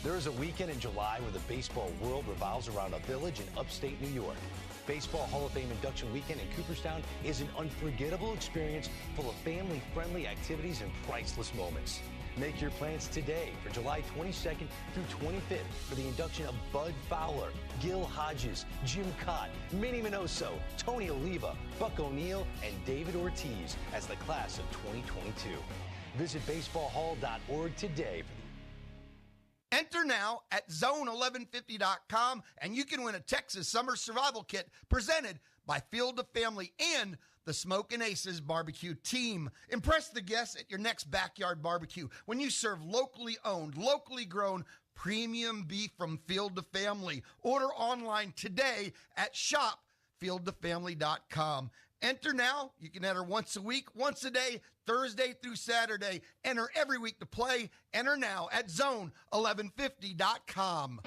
There is a weekend in July where the baseball world revolves around a village in upstate New York. Baseball Hall of Fame induction weekend in Cooperstown is an unforgettable experience full of family-friendly activities and priceless moments. Make your plans today for July 22nd through 25th for the induction of Bud Fowler, Gil Hodges, Jim Cott, Minnie Minoso, Tony Oliva, Buck O'Neill, and David Ortiz as the class of 2022. Visit baseballhall.org today for the Enter now at zone1150.com and you can win a Texas Summer Survival Kit presented by Field of Family and the Smokin' Aces barbecue team. Impress the guests at your next backyard barbecue when you serve locally owned, locally grown premium beef from Field of Family. Order online today at shopfieldofamily.com. Enter now. You can enter once a week, once a day, Thursday through Saturday. Enter every week to play. Enter now at zone1150.com.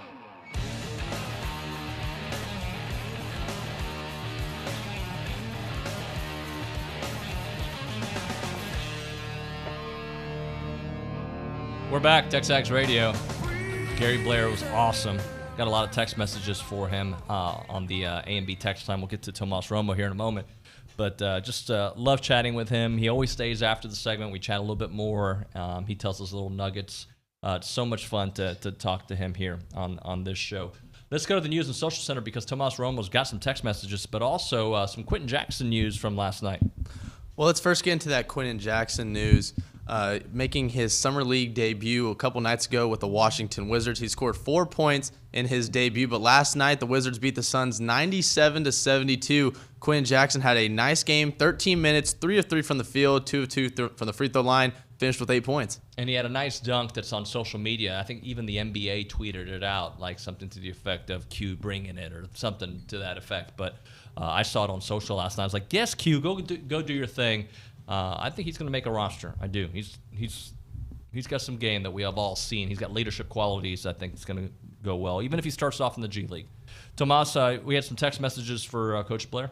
We're back, TexAgs Radio. Gary Blair was awesome. Got a lot of text messages for him on the A&B text line. We'll get to Tomas Romo here in a moment. But just love chatting with him. He always stays after the segment. We chat a little bit more. He tells us little nuggets. It's so much fun to talk to him here on this show. Let's go to the News and Social Center because Tomas Romo's got some text messages, but also some Quentin Jackson news from last night. Well, let's first get into that Quentin Jackson news. Making his Summer League debut a couple nights ago with the Washington Wizards. He scored 4 points in his debut, but last night the Wizards beat the Suns 97-72. Quentin Jackson had a nice game, 13 minutes, 3 of 3 from the field, 2 of 2 from the free throw line, finished with 8 points. And he had a nice dunk that's on social media. I think even the NBA tweeted it out, like something to the effect of Q bringing it or something to that effect. But I saw it on social last night. I was like, yes, Q, go do your thing. I think he's going to make a roster. I do. He's got some game that we have all seen. He's got leadership qualities. I think it's going to go well, even if he starts off in the G League. Tomas, we had some text messages for Coach Blair.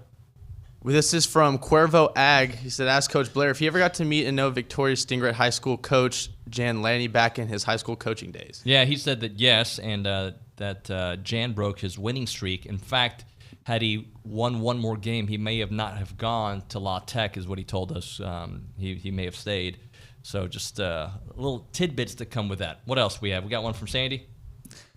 This is from Cuervo Ag. He said, ask Coach Blair if he ever got to meet and know Victoria Stingray High School coach Jan Lanny back in his high school coaching days. Yeah, he said that yes, and that Jan broke his winning streak. In fact, had he won one more game, he may not have gone to La Tech, is what he told us. He may have stayed. So just little tidbits that come with that. What else we have? We got one from Sandy.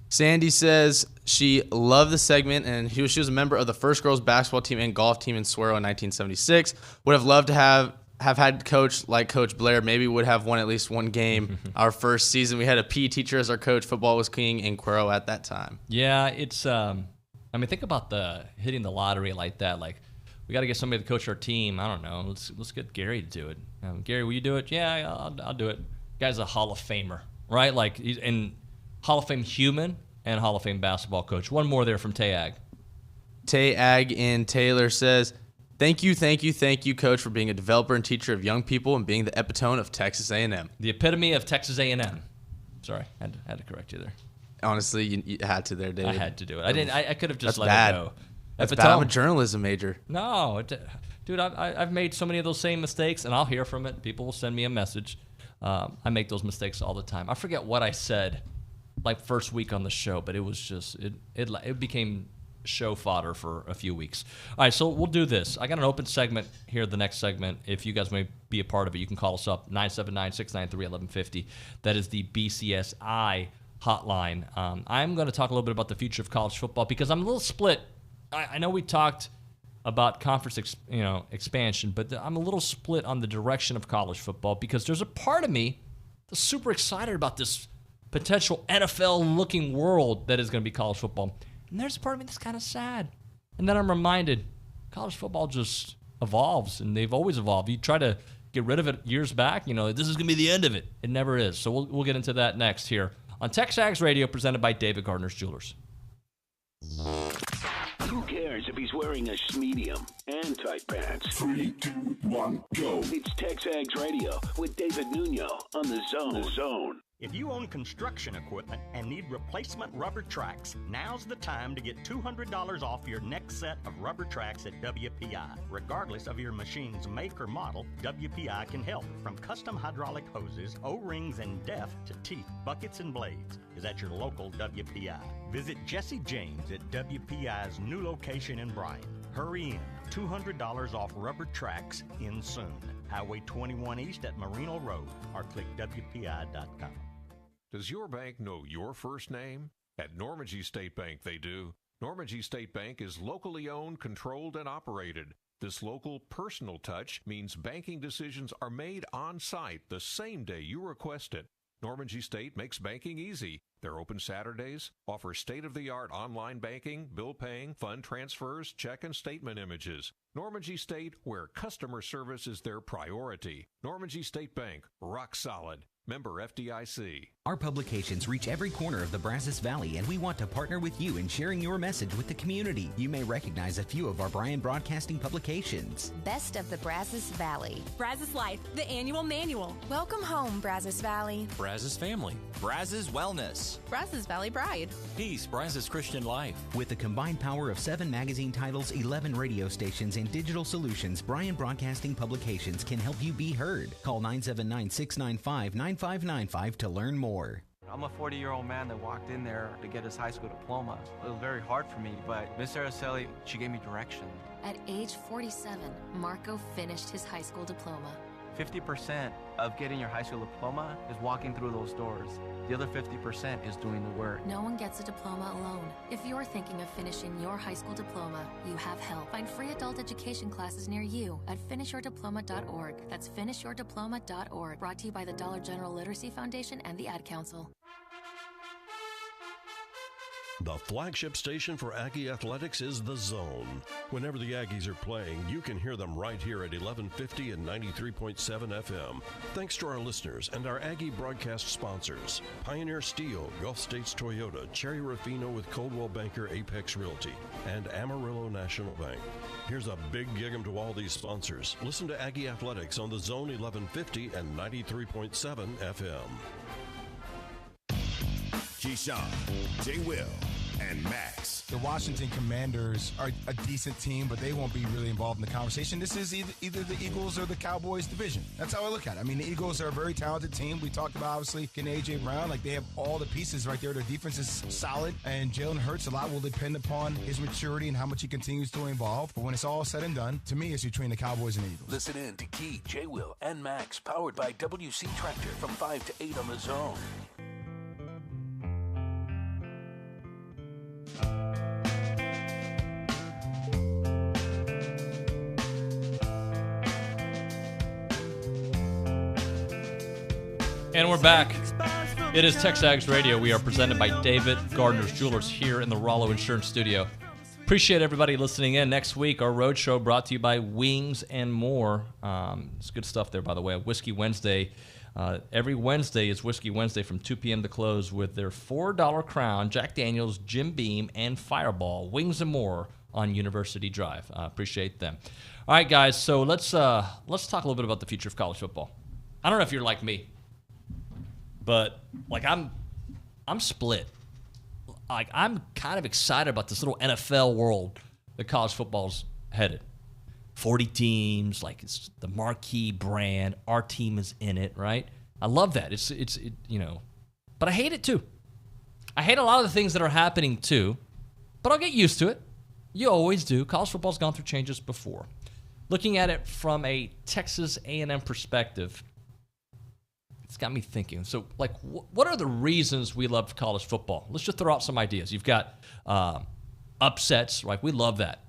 Sandy says she loved the segment, and she was a member of the first girls basketball team and golf team in Suero in 1976. Would have loved to have had coach like Coach Blair. Maybe would have won at least one game. Our first season, we had a PE teacher as our coach. Football was king in Cuero at that time. Yeah, it's I mean, think about hitting the lottery like that. Like, we got to get somebody to coach our team. I don't know. Let's get Gary to do it. Gary, will you do it? Yeah, I'll do it. Guy's a Hall of Famer, right? Like, he's in Hall of Fame human and Hall of Fame basketball coach. One more there from TexAgs. TexAgs in Taylor says, thank you, Coach, for being a developer and teacher of young people and being the epitome of Texas A&M. The epitome of Texas A&M. Sorry, had to correct you there. Honestly, you had to there, David. I had to do it. I didn't. I could have just let bad. it go. That's bad. I'm a journalism major. No, dude, I've made so many of those same mistakes, and I'll hear from it. People will send me a message. I make those mistakes all the time. I forget what I said, like first week on the show, but it was just it became show fodder for a few weeks. All right, so we'll do this. I got an open segment here. The next segment, if you guys may be a part of it, you can call us up 979-693-1150. That is the BCSI hotline. I'm going to talk a little bit about the future of college football because I'm a little split. I know we talked about conference expansion, but I'm a little split on the direction of college football because there's a part of me that's super excited about this potential NFL-looking world that is going to be college football. And there's a part of me that's kind of sad. And then I'm reminded college football just evolves, and they've always evolved. You try to get rid of it years back, this is going to be the end of it. It never is. So we'll get into that next here on TexAgs Radio, presented by David Gardner's Jewelers. Who cares if he's wearing a medium and tight pants? 3, 2, 1, go. It's TexAgs Radio with David Nuño on The Zone. If you own construction equipment and need replacement rubber tracks, now's the time to get $200 off your next set of rubber tracks at WPI. Regardless of your machine's make or model, WPI can help. From custom hydraulic hoses, O-rings, and depth to teeth, buckets, and blades is at your local WPI. Visit Jesse James at WPI's new location in Bryan. Hurry in. $200 off rubber tracks in soon. Highway 21 East at Marino Road or click WPI.com. Does your bank know your first name? At Normandy State Bank, they do. Normandy State Bank is locally owned, controlled, and operated. This local personal touch means banking decisions are made on site the same day you request it. Norman G. State makes banking easy. They're open Saturdays, offer state-of-the-art online banking, bill paying, fund transfers, check and statement images. Norman G. State, where customer service is their priority. Norman G. State Bank, rock solid. Member FDIC. Our publications reach every corner of the Brazos Valley, and we want to partner with you in sharing your message with the community. You may recognize a few of our Bryan Broadcasting publications. Best of the Brazos Valley. Brazos Life, the annual manual. Welcome home, Brazos Valley. Brazos Family. Brazos Wellness. Brazos Valley Bride. Peace, Brazos Christian Life. With the combined power of 7 magazine titles, 11 radio stations, and digital solutions, Bryan Broadcasting Publications can help you be heard. Call 979-695-9595 to learn more. I'm a 40-year-old man that walked in there to get his high school diploma. It was very hard for me, but Miss Araceli, she gave me direction. At age 47, Marco finished his high school diploma. 50% of getting your high school diploma is walking through those doors. The other 50% is doing the work. No one gets a diploma alone. If you're thinking of finishing your high school diploma, you have help. Find free adult education classes near you at finishyourdiploma.org. That's finishyourdiploma.org. Brought to you by the Dollar General Literacy Foundation and the Ad Council. The flagship station for Aggie Athletics is The Zone. Whenever the Aggies are playing, you can hear them right here at 1150 and 93.7 FM. Thanks to our listeners and our Aggie broadcast sponsors, Pioneer Steel, Gulf States Toyota, Cherry Rafino with Coldwell Banker Apex Realty, and Amarillo National Bank. Here's a big gig 'em to all these sponsors. Listen to Aggie Athletics on The Zone 1150 and 93.7 FM. Keyshawn, J. Will, and Max. The Washington Commanders are a decent team, but they won't be really involved in the conversation. This is either the Eagles or the Cowboys division. That's how I look at it. I mean, the Eagles are a very talented team. We talked about, obviously, getting A.J. Brown. Like, they have all the pieces right there. Their defense is solid, and Jalen Hurts, a lot will depend upon his maturity and how much he continues to evolve. But when it's all said and done, to me, it's between the Cowboys and the Eagles. Listen in to Key, J. Will, and Max, powered by WC Tractor from 5 to 8 on The Zone. And we're back. It is TexAgs Radio. We are presented by David Gardner's Jewelers here in the Rollo Insurance Studio. Appreciate everybody listening in. Next week, our road show brought to you by Wings and More. It's good stuff there, by the way. Whiskey Wednesday. Every Wednesday is Whiskey Wednesday from 2 p.m. to close with their $4 Crown, Jack Daniels, Jim Beam, and Fireball. Wings and More on University Drive. Appreciate them. All right, guys. So let's talk a little bit about the future of college football. I don't know if you're like me, but like I'm split. Like I'm kind of excited about this little NFL world that college football's headed. 40 teams, like it's the marquee brand. Our team is in it, right? I love that. It's but I hate it too. I hate a lot of the things that are happening too, but I'll get used to it. You always do. College football's gone through changes before. Looking at it from a Texas A&M perspective, it's got me thinking. So, like, what are the reasons we love college football? Let's just throw out some ideas. You've got upsets, right? We love that.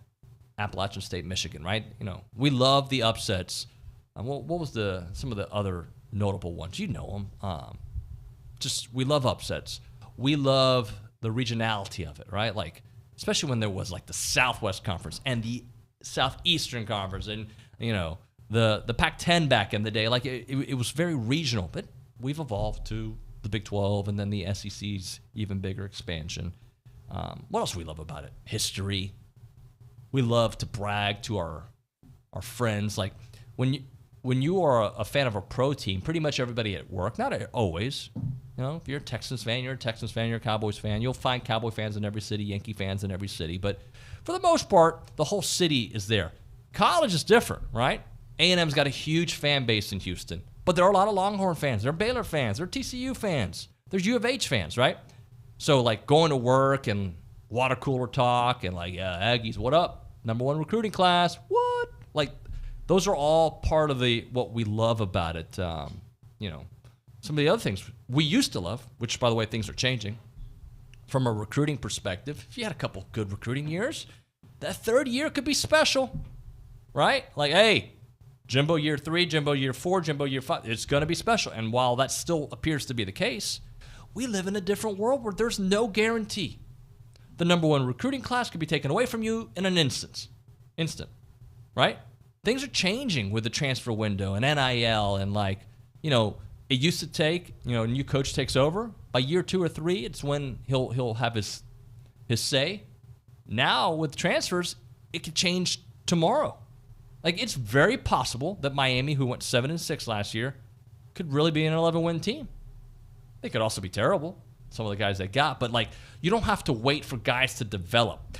Appalachian State, Michigan, right? We love the upsets. What was some of the other notable ones? You know them. We love upsets. We love the regionality of it, right? Like, especially when there was like the Southwest Conference and the Southeastern Conference, and the Pac-10 back in the day. Like it was very regional, but we've evolved to the Big 12 and then the SEC's even bigger expansion. What else do we love about it? History. We love to brag to our friends. Like when you are a fan of a pro team, pretty much everybody at work, not always. If you're a Texans fan, you're a Texans fan, you're a Cowboys fan. You'll find Cowboy fans in every city, Yankee fans in every city. But for the most part, the whole city is there. College is different, right? A&M's got a huge fan base in Houston. But there are a lot of Longhorn fans. There are Baylor fans. There are TCU fans. There's U of H fans, right? So, like, going to work and water cooler talk and, like, Aggies, what up? #1 recruiting class. What? Like, those are all part of what we love about it. Some of the other things we used to love, which, by the way, things are changing. From a recruiting perspective, if you had a couple good recruiting years, that third year could be special, right? Like, hey, Jimbo year 3, Jimbo year 4, Jimbo year 5. It's going to be special. And while that still appears to be the case, we live in a different world where there's no guarantee. The number 1 recruiting class could be taken away from you in an instant, right? Things are changing with the transfer window and NIL and it used to take, a new coach takes over. By year 2 or 3, it's when he'll have his say. Now with transfers, it could change tomorrow. It's very possible that Miami, who went 7-6 last year, could really be an 11-win team. They could also be terrible, some of the guys they got, but you don't have to wait for guys to develop.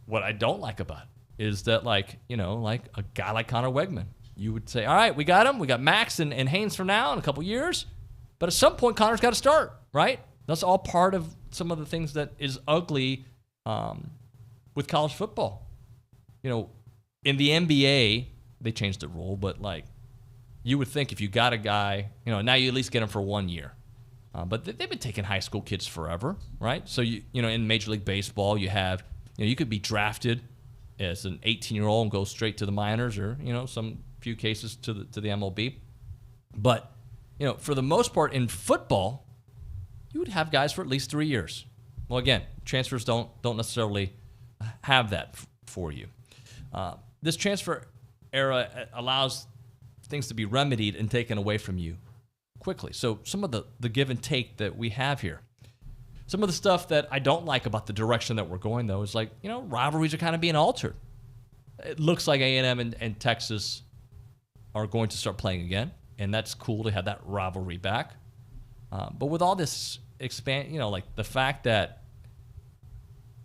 What I don't like about it is that a guy like Connor Wegman, you would say, all right, we got him. We got Max and Haynes for now in a couple years. But at some point, Connor's got to start, right? That's all part of some of the things that is ugly with college football. In the NBA, they changed the rule, but you would think if you got a guy, now you at least get him for 1 year. But they've been taking high school kids forever, right? So, in Major League Baseball, you have, you could be drafted as an 18-year-old and go straight to the minors or, some few cases to the MLB. But, for the most part in football, you would have guys for at least 3 years. Well, again, transfers don't necessarily have that for you. This transfer era allows things to be remedied and taken away from you quickly. So some of the give and take that we have here. Some of the stuff that I don't like about the direction that we're going, though, is rivalries are kind of being altered. It looks like A&M and Texas are going to start playing again, and that's cool to have that rivalry back. But with all this the fact that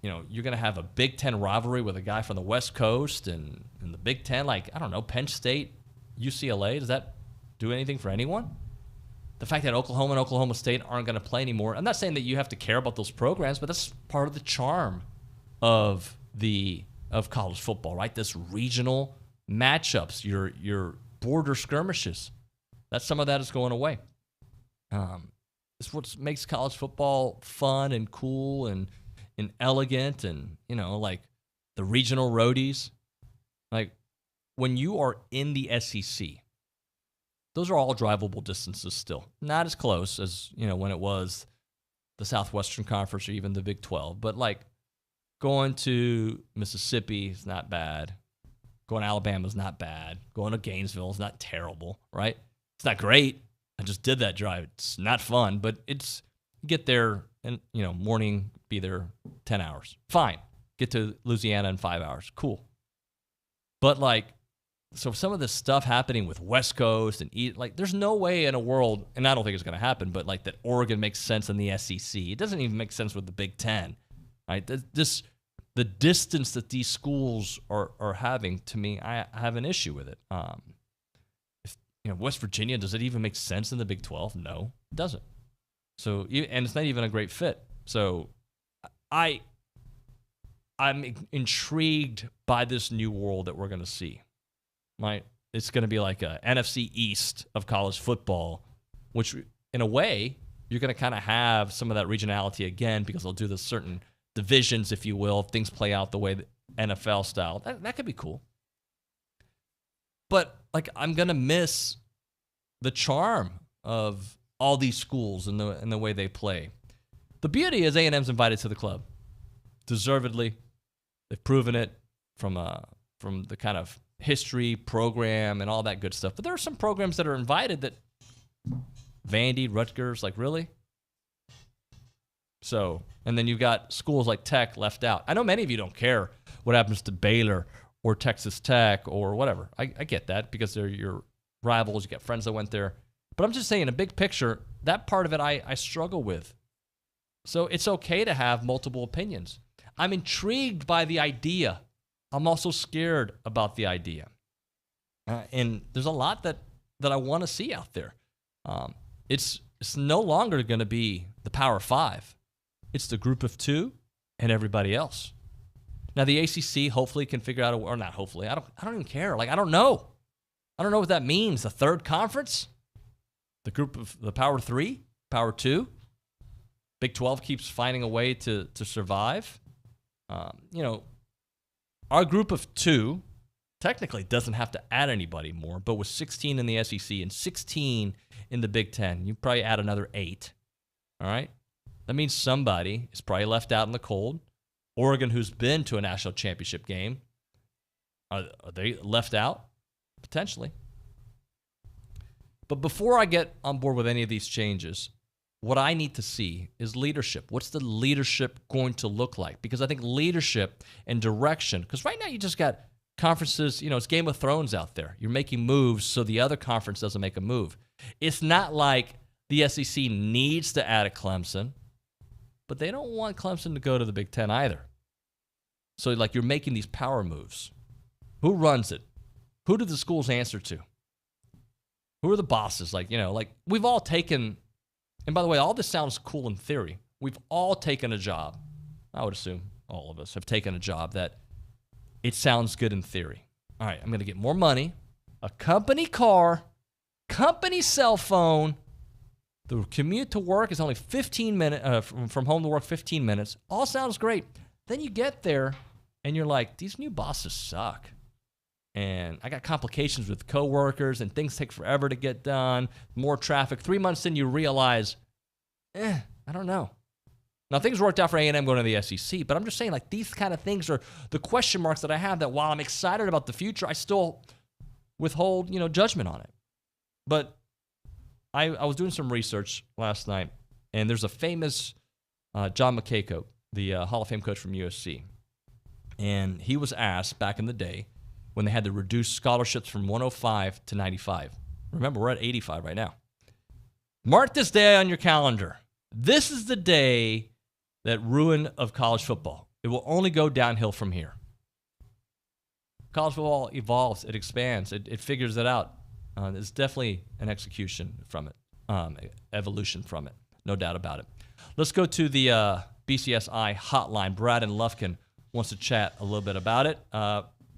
you're going to have a Big Ten rivalry with a guy from the West Coast and the Big Ten, Penn State, UCLA, does that do anything for anyone? The fact that Oklahoma and Oklahoma State aren't going to play anymore, I'm not saying that you have to care about those programs, but that's part of the charm of college football, right? This regional matchups, your border skirmishes. Some of that is going away. It's what makes college football fun and cool and elegant and, the regional roadies. When you are in the SEC, those are all drivable distances still. Not as close as, when it was the Southwestern Conference or even the Big 12. But, going to Mississippi is not bad. Going to Alabama is not bad. Going to Gainesville is not terrible, right? It's not great. I just did that drive. It's not fun, but it's get there and, morning, be there 10 hours. Fine. Get to Louisiana in 5 hours. Cool. But, so some of this stuff happening with West Coast and there's no way in a world, and I don't think it's going to happen, but that Oregon makes sense in the SEC. It doesn't even make sense with the Big Ten, right? The distance that these schools are having, to me, I have an issue with it. West Virginia, does it even make sense in the Big 12? No, it doesn't. So, and it's not even a great fit. So, I'm intrigued by this new world that we're going to see. Right? It's going to be like a NFC East of college football, which in a way, you're going to kind of have some of that regionality again because they'll do the certain divisions, if you will, if things play out the way the NFL style. That could be cool. But I'm going to miss the charm of all these schools and the way they play. The beauty is A&M's invited to the club. Deservedly. They've proven it from the kind of history, program, and all that good stuff. But there are some programs that are invited that Vandy, Rutgers, really? So, and then you've got schools like Tech left out. I know many of you don't care what happens to Baylor or Texas Tech or whatever. I get that because they're your rivals. You got friends that went there. But I'm just saying, a big picture, that part of it I struggle with. So it's okay to have multiple opinions. I'm intrigued by the idea. I'm also scared about the idea. And there's a lot that I want to see out there. It's no longer going to be the Power Five. It's the group of two and everybody else. Now, the ACC hopefully can figure out, or not hopefully, I don't even care. I don't know. I don't know what that means. The third conference? The group of the Power Three? Power Two? Big 12 keeps finding a way to survive. Our group of two technically doesn't have to add anybody more, but with 16 in the SEC and 16 in the Big Ten, you probably add another 8. All right? That means somebody is probably left out in the cold. Oregon, who's been to a national championship game, are they left out? Potentially. But before I get on board with any of these changes, what I need to see is leadership. What's the leadership going to look like? Because I think leadership and direction, because right now you just got conferences, it's Game of Thrones out there. You're making moves so the other conference doesn't make a move. It's not like the SEC needs to add a Clemson, but they don't want Clemson to go to the Big Ten either. So, you're making these power moves. Who runs it? Who do the schools answer to? Who are the bosses? We've all taken, and by the way, all this sounds cool in theory. We've all taken a job. I would assume all of us have taken a job that it sounds good in theory. All right, I'm going to get more money, a company car, company cell phone. The commute to work is only 15 minutes, from home to work, 15 minutes. All sounds great. Then you get there, and you're like, these new bosses suck. And I got complications with coworkers, and things take forever to get done, more traffic. 3 months in, you realize, I don't know. Now, things worked out for A&M going to the SEC, but I'm just saying, these kind of things are the question marks that I have that while I'm excited about the future, I still withhold, judgment on it. But I was doing some research last night, and there's a famous John McCaco, the Hall of Fame coach from USC. And he was asked back in the day when they had to reduce scholarships from 105 to 95. Remember, we're at 85 right now. Mark this day on your calendar. This is the day that ruin of college football. It will only go downhill from here. College football evolves. It expands. It figures it out. There's definitely an execution from it, evolution from it. No doubt about it. Let's go to the BCSI hotline. Brad in Lufkin wants to chat a little bit about it.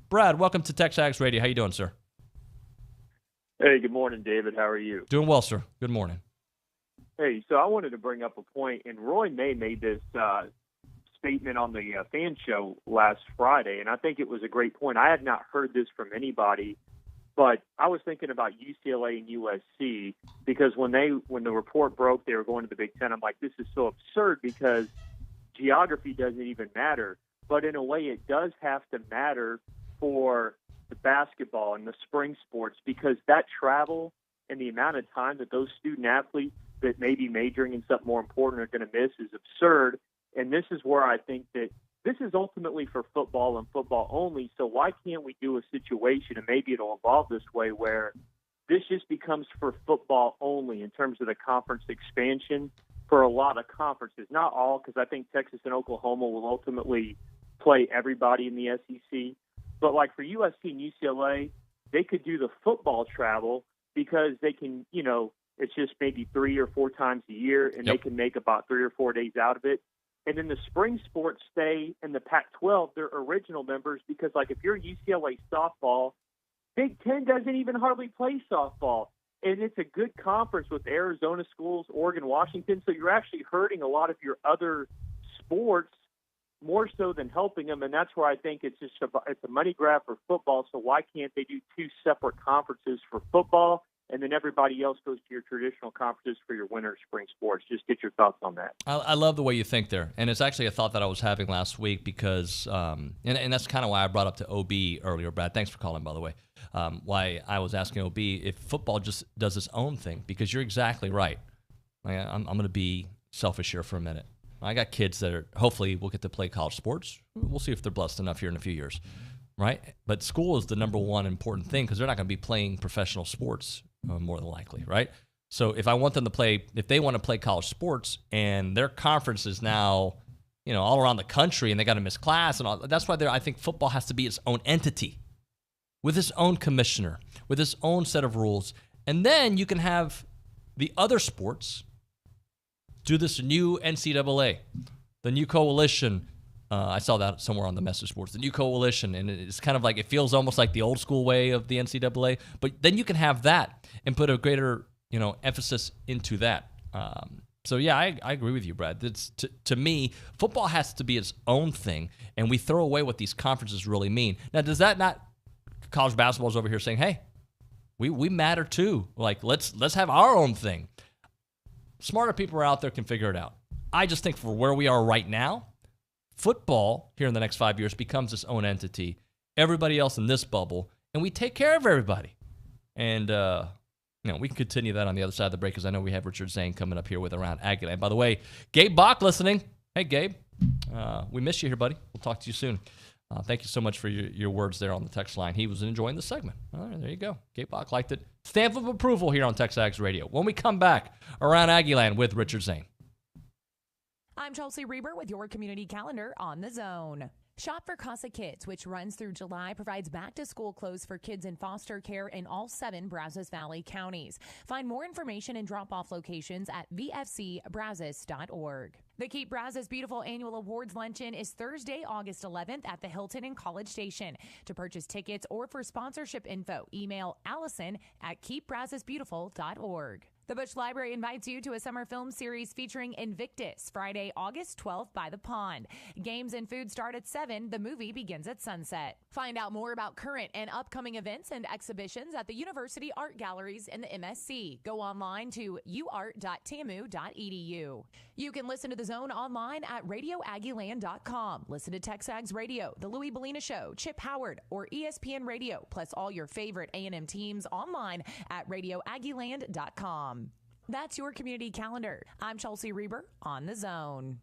Brad, welcome to TexAgs Radio. How you doing, sir? Hey, good morning, David. How are you? Doing well, sir. Good morning. Hey, so I wanted to bring up a point, and Roy May made this statement on the fan show last Friday, and I think it was a great point. I had not heard this from anybody, but I was thinking about UCLA and USC because when the report broke they were going to the Big Ten, I'm like, this is so absurd because geography doesn't even matter. But in a way, it does have to matter for the basketball and the spring sports because that travel and the amount of time that those student athletes that may be majoring in something more important are going to miss is absurd. And this is where I think that this is ultimately for football and football only. So why can't we do a situation, and maybe it'll evolve this way, where this just becomes for football only in terms of the conference expansion for a lot of conferences. Not all, because I think Texas and Oklahoma will ultimately play everybody in the SEC. But like for USC and UCLA, they could do the football travel because they can, it's just maybe 3 or 4 times a year, and they can make about 3 or 4 days out of it. And then the spring sports stay in the Pac-12, they're original members because, if you're UCLA softball, Big Ten doesn't even hardly play softball. And it's a good conference with Arizona schools, Oregon, Washington. So you're actually hurting a lot of your other sports more so than helping them. And that's where I think it's a money grab for football. So why can't they do 2 separate conferences for football? And then everybody else goes to your traditional conferences for your winter spring sports. Just get your thoughts on that. I love the way you think there. And it's actually a thought that I was having last week because, and that's kind of why I brought up to OB earlier, Brad. Thanks for calling, by the way. Why I was asking OB if football just does its own thing, because you're exactly right. I'm going to be selfish here for a minute. I got kids that hopefully will get to play college sports. We'll see if they're blessed enough here in a few years, right? But school is the number one important thing because they're not going to be playing professional sports more than likely, right? So if I want them to play, if they want to play college sports and their conference is now, all around the country and they got to miss class and all, that's why I think football has to be its own entity with its own commissioner, with its own set of rules. And then you can have the other sports do this new NCAA, the new coalition. I saw that somewhere on the message boards, the new coalition, and it's kind of like, it feels almost like the old school way of the NCAA, but then you can have that and put a greater, emphasis into that. So yeah, I agree with you, Brad. It's, to me, football has to be its own thing, and we throw away what these conferences really mean. Now, does that not college basketball's over here saying, hey, we matter too. Like, let's have our own thing. Smarter people are out there can figure it out. I just think for where we are right now, football here in the next 5 years becomes its own entity. Everybody else in this bubble, and we take care of everybody. And, we can continue that on the other side of the break because I know we have Richard Zane coming up here with Around Aggieland. By the way, Gabe Bach listening. Hey, Gabe. We miss you here, buddy. We'll talk to you soon. Thank you so much for your words there on the text line. He was enjoying the segment. All right, there you go. Gabe Bach liked it. Stamp of approval here on TexAgs Radio. When we come back, Around Aggieland with Richard Zane. I'm Chelsea Reber with your community calendar on The Zone. Shop for Casa Kids, which runs through July, provides back-to-school clothes for kids in foster care in all 7 Brazos Valley counties. Find more information and drop-off locations at vfcbrazos.org. The Keep Brazos Beautiful Annual Awards Luncheon is Thursday, August 11th at the Hilton in College Station. To purchase tickets or for sponsorship info, email allison@keepbrazosbeautiful.org. The Bush Library invites you to a summer film series featuring Invictus, Friday, August 12th by the pond. Games and food start at 7. The movie begins at sunset. Find out more about current and upcoming events and exhibitions at the University Art Galleries in the MSC. Go online to uart.tamu.edu. You can listen to The Zone online at radioaggieland.com. Listen to TexAgs Radio, The Louis Bellina Show, Chip Howard, or ESPN Radio, plus all your favorite A&M teams online at radioaggieland.com. That's your community calendar. I'm Chelsea Reber on The Zone.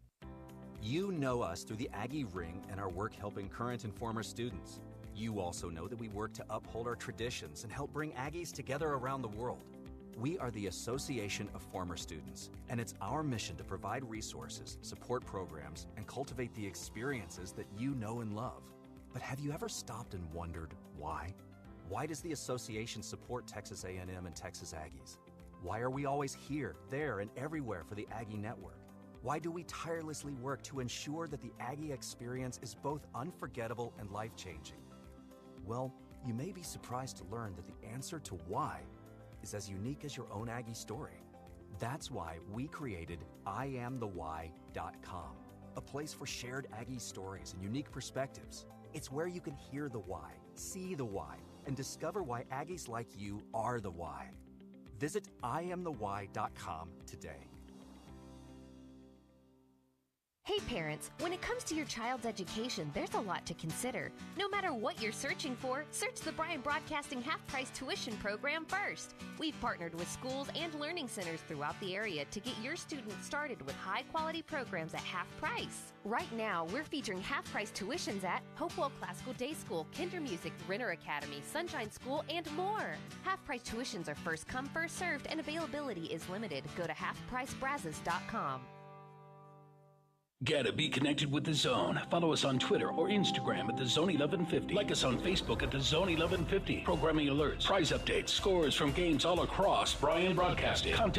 You know us through the Aggie Ring and our work helping current and former students. You also know that we work to uphold our traditions and help bring Aggies together around the world. We are the Association of Former Students, and it's our mission to provide resources, support programs, and cultivate the experiences that you know and love. But have you ever stopped and wondered why? Why does the association support Texas A&M and Texas Aggies? Why are we always here, there, and everywhere for the Aggie Network? Why do we tirelessly work to ensure that the Aggie experience is both unforgettable and life-changing? Well, you may be surprised to learn that the answer to why is as unique as your own Aggie story. That's why we created IamTheWhy.com, a place for shared Aggie stories and unique perspectives. It's where you can hear the why, see the why, and discover why Aggies like you are the why. Visit IamTheWhy.com today. Hey parents, when it comes to your child's education, there's a lot to consider. No matter what you're searching for, search the Bryan Broadcasting half-price tuition program first. We've partnered with schools and learning centers throughout the area to get your students started with high-quality programs at half price. Right now, we're featuring half-price tuitions at Hopewell Classical Day School, Kinder Music, Renner Academy, Sunshine School, and more. Half-price tuitions are first come, first served, and availability is limited. Go to halfpricebrazos.com. Gotta be connected with The Zone. Follow us on Twitter or Instagram at The Zone 1150. Like us on Facebook at The Zone 1150. Programming alerts, prize updates, scores from games all across Bryan Broadcasting. Contest